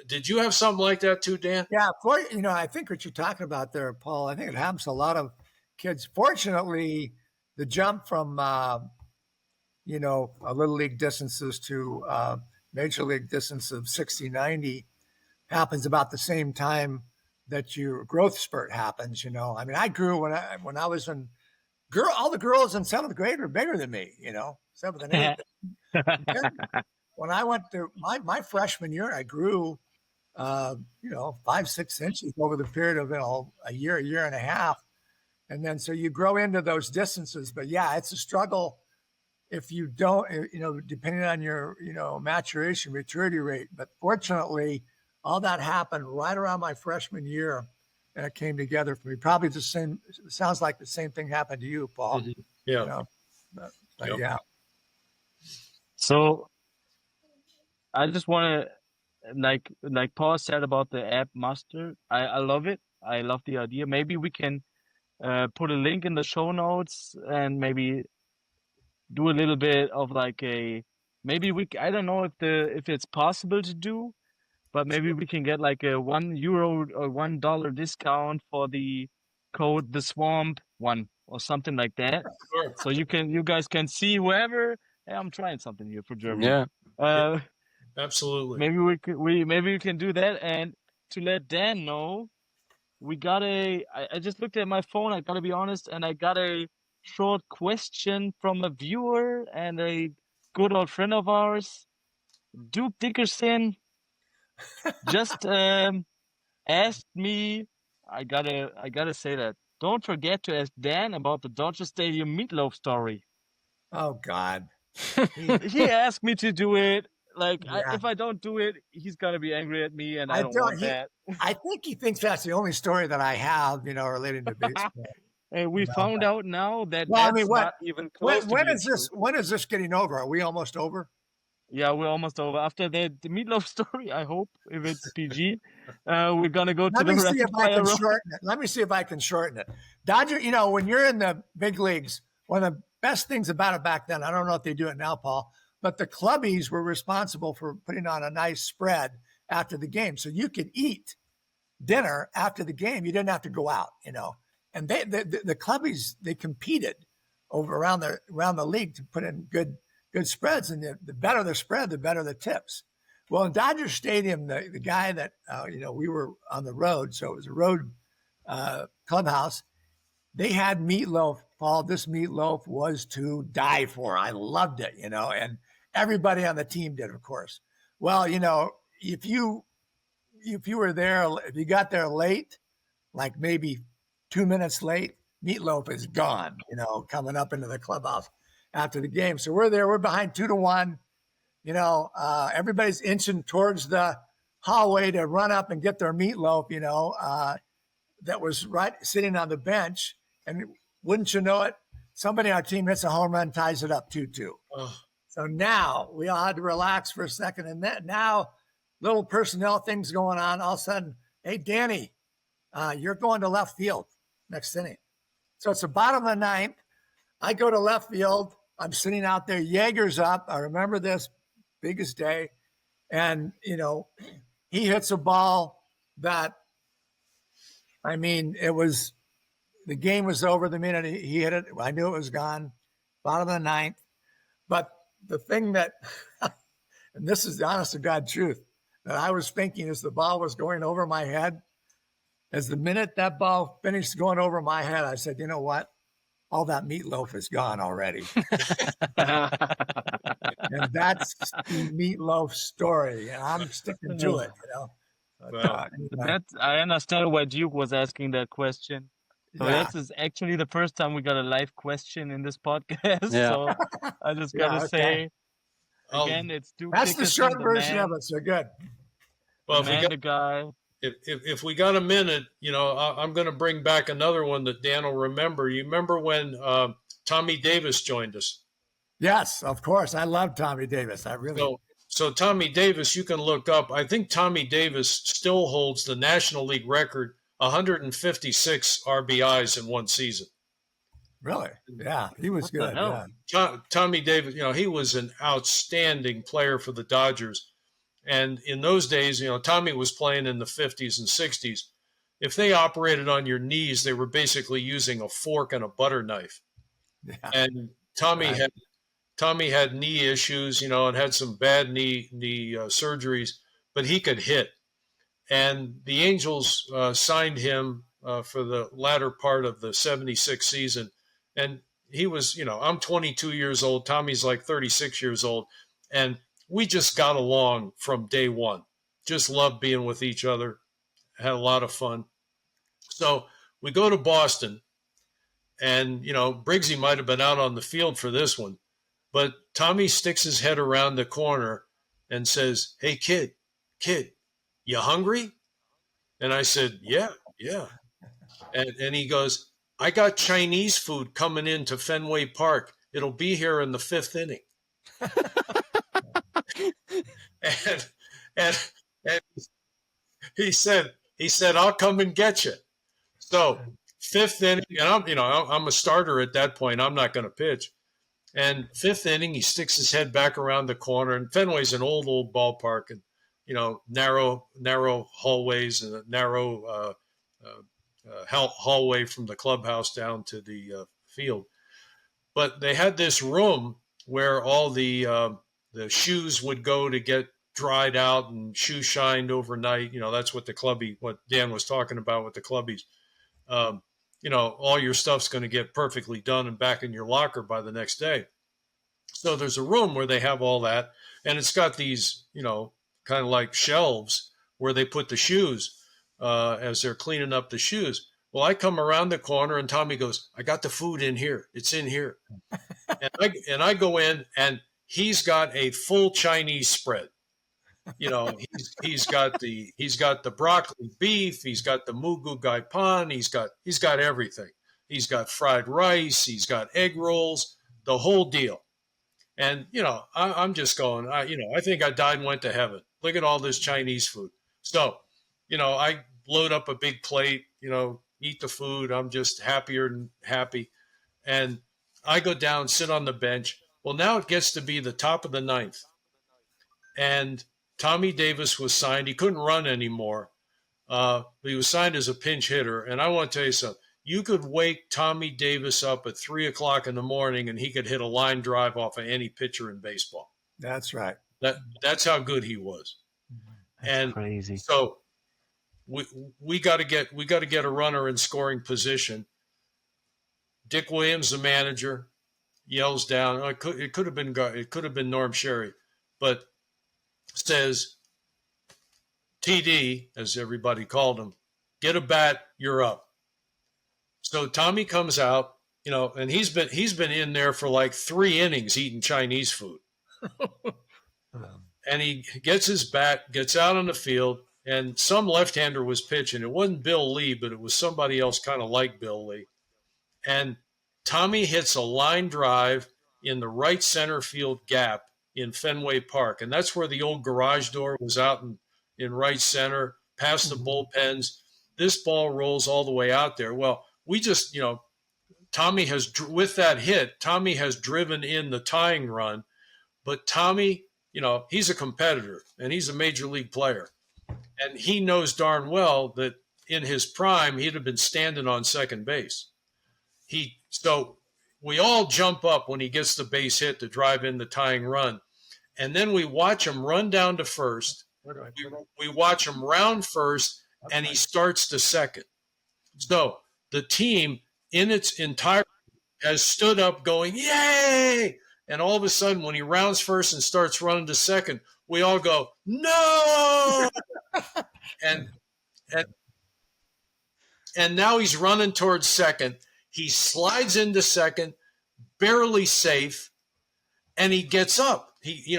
Did you have something like that too, Dan? Yeah, I think what you're talking about there, Paul, I think it happens to a lot of kids. Fortunately, the jump from, a little league distances to major league distance of 60, 90 happens about the same time that your growth spurt happens. I mean, I grew when I was all the girls in 7th grade were bigger than me, 7th and 8th. When I went to my freshman year, I grew, 5-6 inches over the period of a year and a half. And then, so you grow into those distances, but yeah, it's a struggle if you don't, depending on your, maturity rate. But fortunately, all that happened right around my freshman year, and it came together for me. Probably the same. It sounds like the same thing happened to you, Paul. Mm-hmm. Yeah. But yeah. So I just want to, like Paul said about the app Mustard. I love it. I love the idea. Maybe we can put a link in the show notes, and maybe do a little bit of I don't know if it's possible to do, but maybe we can get like a €1 or $1 discount for the code The Swamp one or something like that. Sure. So you guys can see whoever. Hey, I'm trying something here for Germany. Yeah. Absolutely. Maybe we can do that. And to let Dan know, I just looked at my phone, I gotta be honest, and I got a short question from a viewer and a good old friend of ours, Duke Dickerson, just asked me. I gotta say that. Don't forget to ask Dan about the Dodger Stadium Meatloaf story. Oh God. He asked me to do it. If I don't do it, he's gonna be angry at me, and I don't want that. I think he thinks that's the only story that I have, related to baseball. And we found out now that not even close. When is this getting over? Are we almost over? Yeah, we're almost over. After the Meatloaf story, I hope, if it's PG, we're gonna go to the rapid fire. Let me see if I can shorten it. Dodger, when you're in the big leagues, one of the best things about it back then, I don't know if they do it now, Paul, but the clubbies were responsible for putting on a nice spread after the game, so you could eat dinner after the game. You didn't have to go out, And the clubbies, they competed around the league to put in good spreads, and the better the spread, the better the tips. Well, in Dodger Stadium, the guy that we were on the road, so it was a road clubhouse. They had meatloaf, Paul. This meatloaf was to die for. I loved it, and everybody on the team did, of course. Well, if you were there, if you got there late, like maybe 2 minutes late, meatloaf is gone, coming up into the clubhouse after the game. So we're there, we're behind 2-1, everybody's inching towards the hallway to run up and get their meatloaf, that was right sitting on the bench. And wouldn't you know it, somebody on our team hits a home run, ties it up 2-2. So now we all had to relax for a second. And now little personnel things going on. All of a sudden, hey, Danny, you're going to left field next inning. So it's the bottom of the ninth. I go to left field. I'm sitting out there. Yeager's up. I remember this, biggest day. And, he hits a ball that, the game was over the minute he hit it. I knew it was gone. Bottom of the ninth. But the thing that, and this is the honest to God truth, that I was thinking as the ball was going over my head, as the minute that ball finished going over my head, I said, you know what? All that meatloaf is gone already. And that's the Meatloaf Story. And I'm sticking to it, But, I understand why Duke was asking that question. So this is actually the first time we got a live question in this podcast. Yeah. So I just gotta say, again, it's Duke. That's the short version of it. So good. Well, if we got a minute, I'm going to bring back another one that Dan will remember. You remember when Tommy Davis joined us? Yes, of course. I love Tommy Davis. I really. So Tommy Davis, you can look up. I think Tommy Davis still holds the National League record, 156 RBIs in one season. Really? Yeah, he was good. Yeah. Tommy Davis, he was an outstanding player for the Dodgers. And in those days, Tommy was playing in the 50s and 60s. If they operated on your knees, they were basically using a fork and a butter knife. Yeah. And Tommy had knee issues, and had some bad knee surgeries, but he could hit. And the Angels signed him for the latter part of the 76 season. And he was, I'm 22 years old. Tommy's like 36 years old. And we just got along from day one. Just loved being with each other. Had a lot of fun. So we go to Boston. And, Briggsy might have been out on the field for this one. But Tommy sticks his head around the corner and says, "Hey, kid, you hungry?" And I said, yeah. And he goes, "I got Chinese food coming into Fenway Park. It'll be here in the 5th inning." and he said, "I'll come and get you." So 5th inning, and I'm a starter at that point. I'm not going to pitch. And 5th inning, he sticks his head back around the corner. And Fenway's an old ballpark, and narrow hallways and a narrow hallway from the clubhouse down to the field. But they had this room where all the shoes would go to get dried out and shoe shined overnight. That's what what Dan was talking about with the clubbies. All your stuff's going to get perfectly done and back in your locker by the next day. So there's a room where they have all that, and it's got these, kind of like shelves where they put the shoes as they're cleaning up the shoes. Well, I come around the corner and Tommy goes, "I got the food in here. It's in here." and I go in and he's got a full Chinese spread. He's got the broccoli beef. He's got the mugu gai pan. He's got everything. He's got fried rice. He's got egg rolls, the whole deal. And, I'm just going, I think I died and went to heaven. Look at all this Chinese food. So, I load up a big plate, eat the food. I'm just happier than happy. And I go down, sit on the bench. Well, now it gets to be the top of the 9th. And Tommy Davis was signed. He couldn't run anymore. He was signed as a pinch hitter. And I want to tell you something. You could wake Tommy Davis up at 3 o'clock in the morning and he could hit a line drive off of any pitcher in baseball. That's right. That's how good he was. That's crazy. So we got to get a runner in scoring position. Dick Williams, the manager, yells down. It could have been Norm Sherry, but says, TD, as everybody called him, get a bat, you're up. So Tommy comes out, and he's been in there for like 3 innings eating Chinese food. And he gets his bat, gets out on the field, and some left-hander was pitching. It wasn't Bill Lee, but it was somebody else kind of like Bill Lee. And Tommy hits a line drive in the right center field gap in Fenway Park. And that's where the old garage door was, out in right center, past the bullpens. This ball rolls all the way out there. Well, we just, Tommy has, with that hit, Tommy has driven in the tying run. But Tommy, he's a competitor and he's a major league player. And he knows darn well that in his prime, he'd have been standing on second base. So we all jump up when he gets the base hit to drive in the tying run. And then we watch him run down to first. We watch him round first, and he starts to second. So the team in its entirety has stood up going, yay! And all of a sudden, when he rounds first and starts running to second, we all go, no! and now he's running towards second. He slides into second, barely safe, and he gets up. He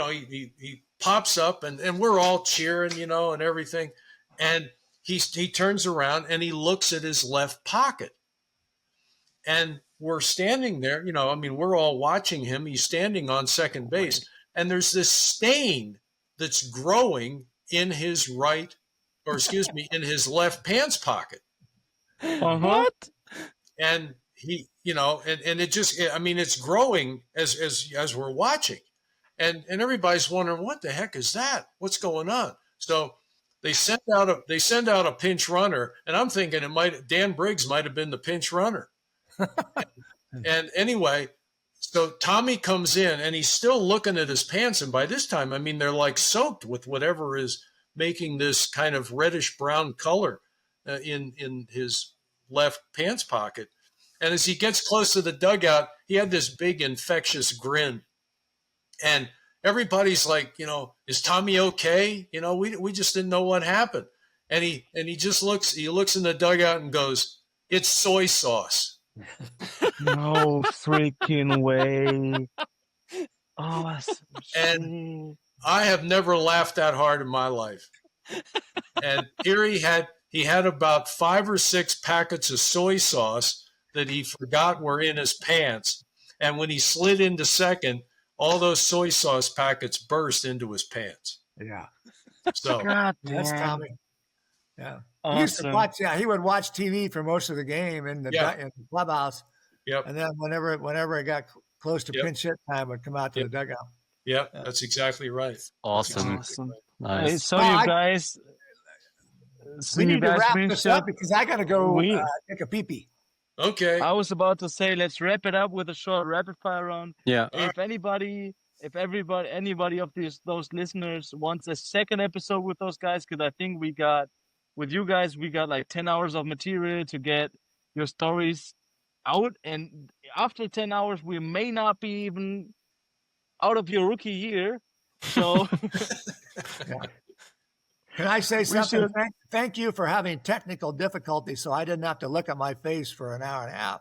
pops up, and we're all cheering, and everything. And he turns around and he looks at his left pocket. And we're standing there, we're all watching him. He's standing on second base, and there's this stain that's growing in his in his left pants pocket. What? And he, and it just, it's growing as we're watching, and everybody's wondering, what the heck is that? What's going on? So they send out a pinch runner, and I'm thinking Dan Briggs might have been the pinch runner. And anyway, so Tommy comes in and he's still looking at his pants. And by this time, they're like soaked with whatever is making this kind of reddish brown color in his left pants pocket. And as he gets close to the dugout, he had this big infectious grin. And everybody's like, is Tommy okay? We just didn't know what happened. And he just looks in the dugout and goes, it's soy sauce. No freaking way. Oh, and I have never laughed that hard in my life. And here he had about 5 or 6 packets of soy sauce that he forgot were in his pants. And when he slid into second, all those soy sauce packets burst into his pants. Yeah. So that's Tommy. Yeah. Awesome. He used to watch. Yeah, he would watch TV for most of the game in the clubhouse. Yep. And then whenever it got close to pinch hit time, would come out to the dugout. Yep, that's exactly right. Awesome. Nice. Hey, so you guys, we need to wrap this up because I got to go take a pee-pee. Okay. I was about to say, let's wrap it up with a short rapid fire round. Yeah. If anybody of those listeners wants a second episode with those guys, because I think with you guys, we got like 10 hours of material to get your stories out. And after 10 hours, we may not be even out of your rookie year. So Can I say something? Thank you for having technical difficulties so I didn't have to look at my face for an hour and a half.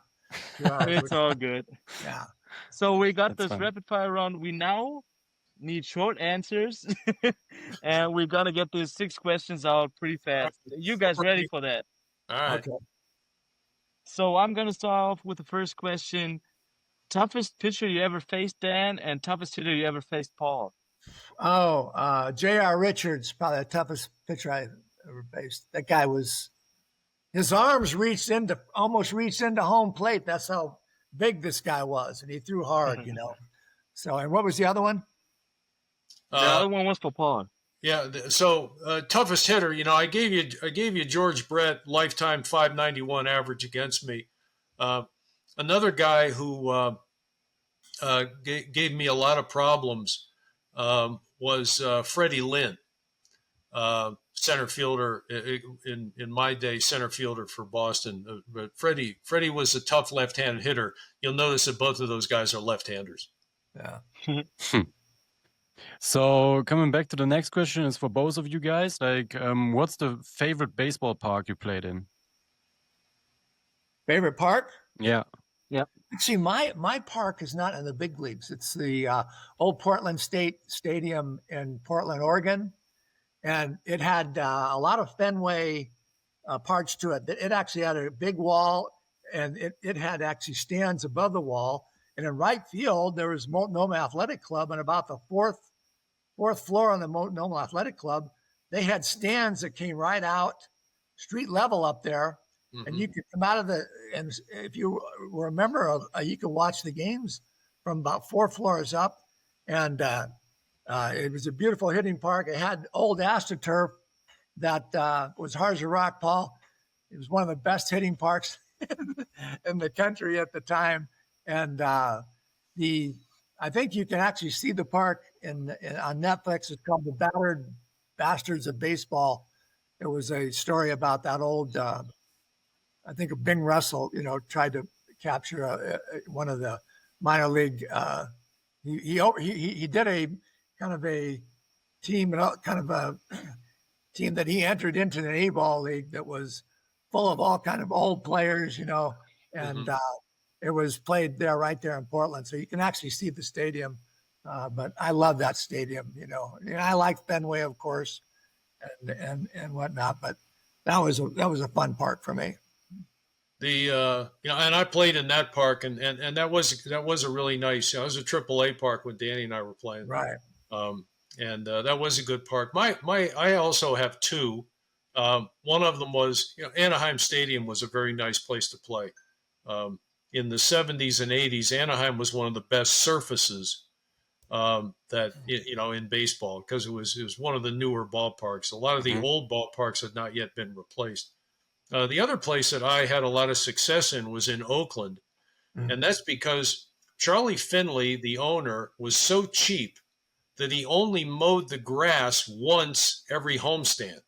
It's all good. Yeah. So we got this rapid fire round. We now need short answers. And we're going to get these 6 questions out pretty fast. You guys ready for that? All right. Okay. So I'm going to start off with the first question. Toughest pitcher you ever faced, Dan, and toughest hitter you ever faced, Paul? Oh, J.R. Richards, probably the toughest pitcher I ever faced. That guy his arms almost reached into home plate. That's how big this guy was. And he threw hard, So, and what was the other one? The other one was for Paul. Yeah. So toughest hitter, I gave you George Brett, lifetime 591 average against me. Another guy who gave me a lot of problems was Freddie Lynn, center fielder in my day, center fielder for Boston. But Freddie was a tough left-handed hitter. You'll notice that both of those guys are left-handers. Yeah. So coming back to the next question is for both of you guys. Like, what's the favorite baseball park you played in? Favorite park? Yeah. See, my park is not in the big leagues. It's the old Portland State Stadium in Portland, Oregon. And it had a lot of Fenway parts to it. It actually had a big wall, and it had actually stands above the wall. And in right field, there was Multnomah Athletic Club, and about the fourth floor on the Multnomah Athletic Club, they had stands that came right out street level up there. Mm-hmm. And you could come out of and if you were a member, you could watch the games from about 4 floors up. And it was a beautiful hitting park. It had old AstroTurf that was hard as a rock, Paul. It was one of the best hitting parks in the country at the time. And I think you can actually see the park on Netflix. It's called The Battered Bastards of Baseball. It was a story about that old, I think Bing Russell, tried to capture one of the minor league. He did a kind of a team, team that he entered into the A-ball league that was full of all kind of old players, and mm-hmm. It was played right there in Portland. So you can actually see the stadium. But I love that stadium, And I like Fenway, of course, and whatnot. But that was a fun park for me. And I played in that park, and that was a really nice. It was a AAA park when Danny and I were playing. Right. And that was a good park. I also have two. One of them was, Anaheim Stadium was a very nice place to play. In the 70s and 80s, Anaheim was one of the best surfaces that in baseball, because it was one of the newer ballparks. A lot of the mm-hmm. old ballparks had not yet been replaced. The other place that I had a lot of success in was in Oakland, mm-hmm. and that's because Charlie Finley, the owner, was so cheap that he only mowed the grass once every homestand.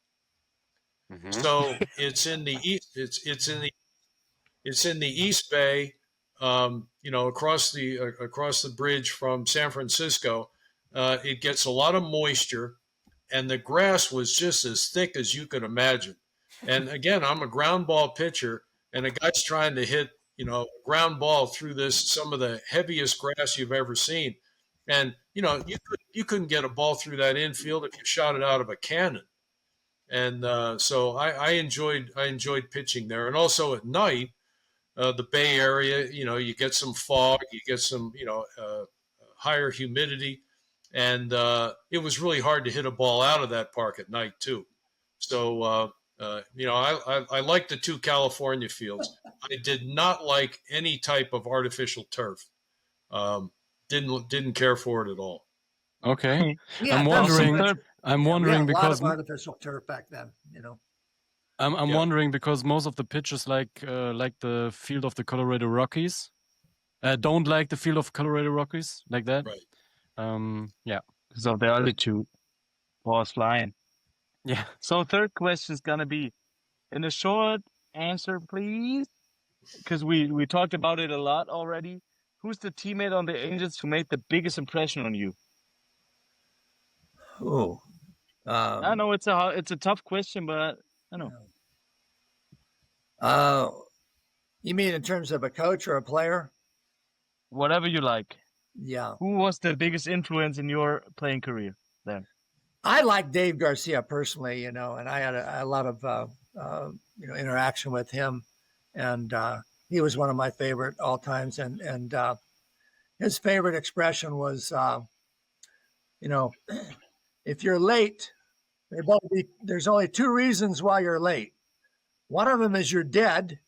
Mm-hmm. So it's in the east. It's in the East Bay, across the bridge from San Francisco. It gets a lot of moisture, and the grass was just as thick as you could imagine. And again, I'm a ground ball pitcher, and a guy's trying to hit, a ground ball through some of the heaviest grass you've ever seen. And, you couldn't get a ball through that infield if you shot it out of a cannon. And so I enjoyed pitching there. And also at night, the Bay Area, you get some fog, you get some, higher humidity. And it was really hard to hit a ball out of that park at night, too. So, I like the two California fields. I did not like any type of artificial turf. Didn't care for it at all. Okay. Yeah, I'm wondering because a lot of artificial turf back then, I'm wondering because most of the pitchers like the field of the Colorado Rockies. Don't like the field of Colorado Rockies like that. Right. Yeah. So the altitude was flying. Yeah. So third question is gonna be, in a short answer, please, because we talked about it a lot already. Who's the teammate on the Angels who made the biggest impression on you? Oh, I know it's a tough question, but I know. You mean in terms of a coach or a player? Whatever you like. Yeah. Who was the biggest influence in your playing career then? I like Dave Garcia personally, and I had a lot of interaction with him, and he was one of my favorite all times. And his favorite expression was, if you're late, there's only two reasons why you're late. One of them is you're dead,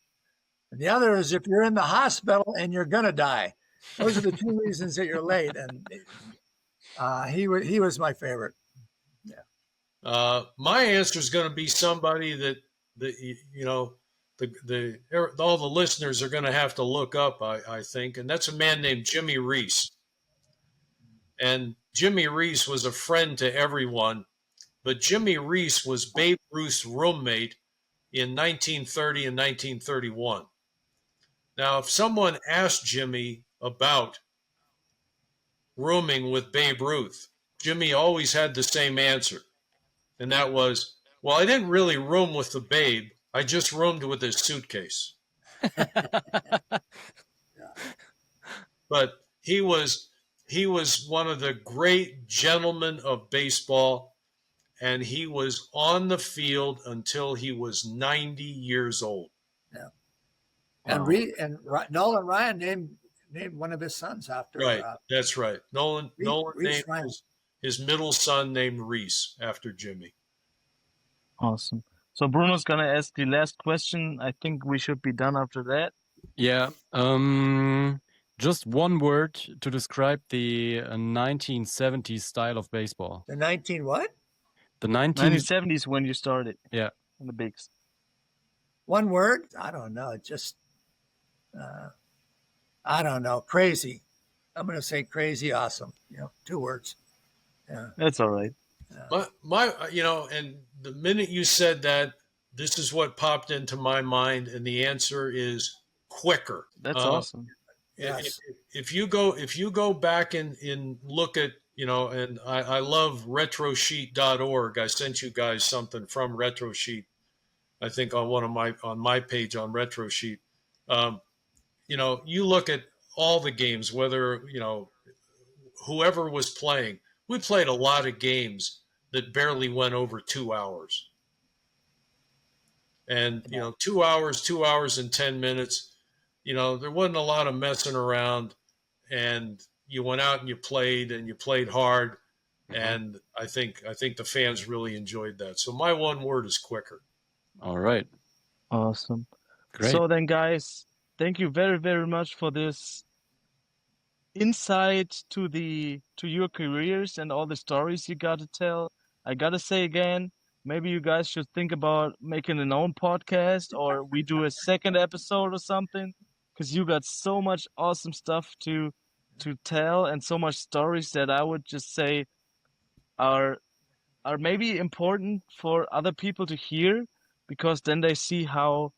and the other is if you're in the hospital and you're gonna die. Those are the two reasons that you're late. And he was my favorite. Yeah. My answer is going to be somebody that all the listeners are going to have to look up, I think, and that's a man named Jimmy Reese. And Jimmy Reese was a friend to everyone, but Jimmy Reese was Babe Ruth's roommate in 1930 and 1931. Now, if someone asked Jimmy about rooming with Babe Ruth, Jimmy always had the same answer. And that was, well, I didn't really room with the Babe. I just roomed with his suitcase. But he was one of the great gentlemen of baseball, and he was on the field until he was 90 years old. Yeah. And Nolan Ryan named one of his sons after. Right, that's right. Nolan Reese named his middle son named Reese after Jimmy. Awesome. So Bruno's gonna ask the last question. I think we should be done after that. Yeah. Just one word to describe the 1970s style of baseball. The 19 what? The 1970s when you started. Yeah. In the bigs. One word? I don't know. Just, I don't know. Crazy. I'm going to say crazy awesome. 2 words. Yeah. That's all right. And the minute you said that, this is what popped into my mind, and the answer is quicker. That's awesome. Yes. If you go back and look at, and I love retrosheet.org. I sent you guys something from Retrosheet, I think on my page on Retrosheet. You look at all the games, whether, whoever was playing. We played a lot of games that barely went over 2 hours. And, 2 hours and 10 minutes, there wasn't a lot of messing around, and you went out and you played hard. Mm-hmm. And I think the fans really enjoyed that. So my one word is quicker. All right. Awesome. Great. So then, guys, thank you very, very much for this insight to your careers and all the stories you got to tell. I got to say again, maybe you guys should think about making an own podcast, or we do a second episode or something, because you got so much awesome stuff to tell and so much stories that I would just say are maybe important for other people to hear, because then they see how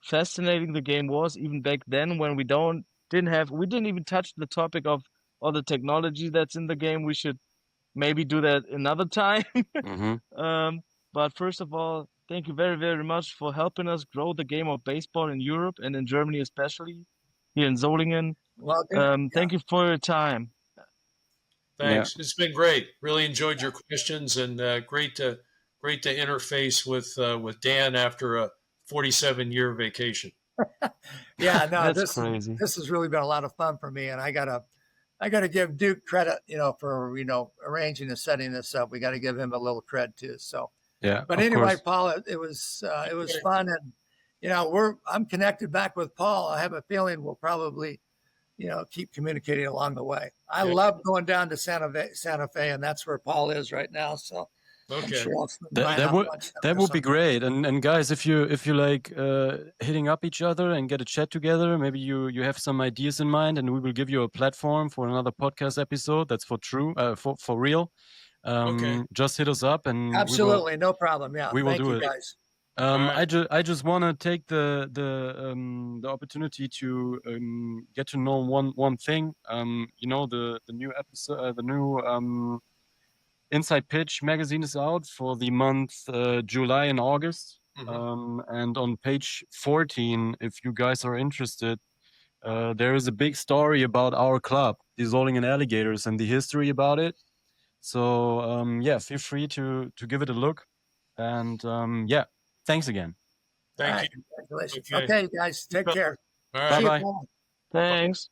fascinating the game was even back then, when we didn't even touch the topic of all the technology that's in the game. We should maybe do that another time. Mm-hmm. But first of all, thank you very, very much for helping us grow the game of baseball in Europe and in Germany, especially here in Solingen. Well, thank you for your time. Thanks. Yeah. It's been great. Really enjoyed your questions, and great to interface with Dan after a 47-year vacation. Yeah, no, That's crazy. This has really been a lot of fun for me, and I gotta give Duke credit, for arranging and setting this up. We got to give him a little cred too. So yeah. But anyway, course. Paul, it was fun, and I'm connected back with Paul. I have a feeling we'll probably keep communicating along the way. I love going down to Santa Fe, and that's where Paul is right now. So okay, sure that would be great. And guys, if you like hitting up each other and get a chat together, maybe you have some ideas in mind, and we will give you a platform for another podcast episode. That's for real. Okay. Just hit us up, and absolutely no problem. Yeah, we will do it, guys. I just want to take the opportunity to get to know one thing. The new episode, the new Inside Pitch magazine is out for the month July and August. Mm-hmm. And on page 14, if you guys are interested, there is a big story about our club, the Solingen Alligators, and the history about it. So feel free to give it a look. And thanks again. Thank you. Congratulations. Okay, guys, take care. All right. Bye-bye. Thanks.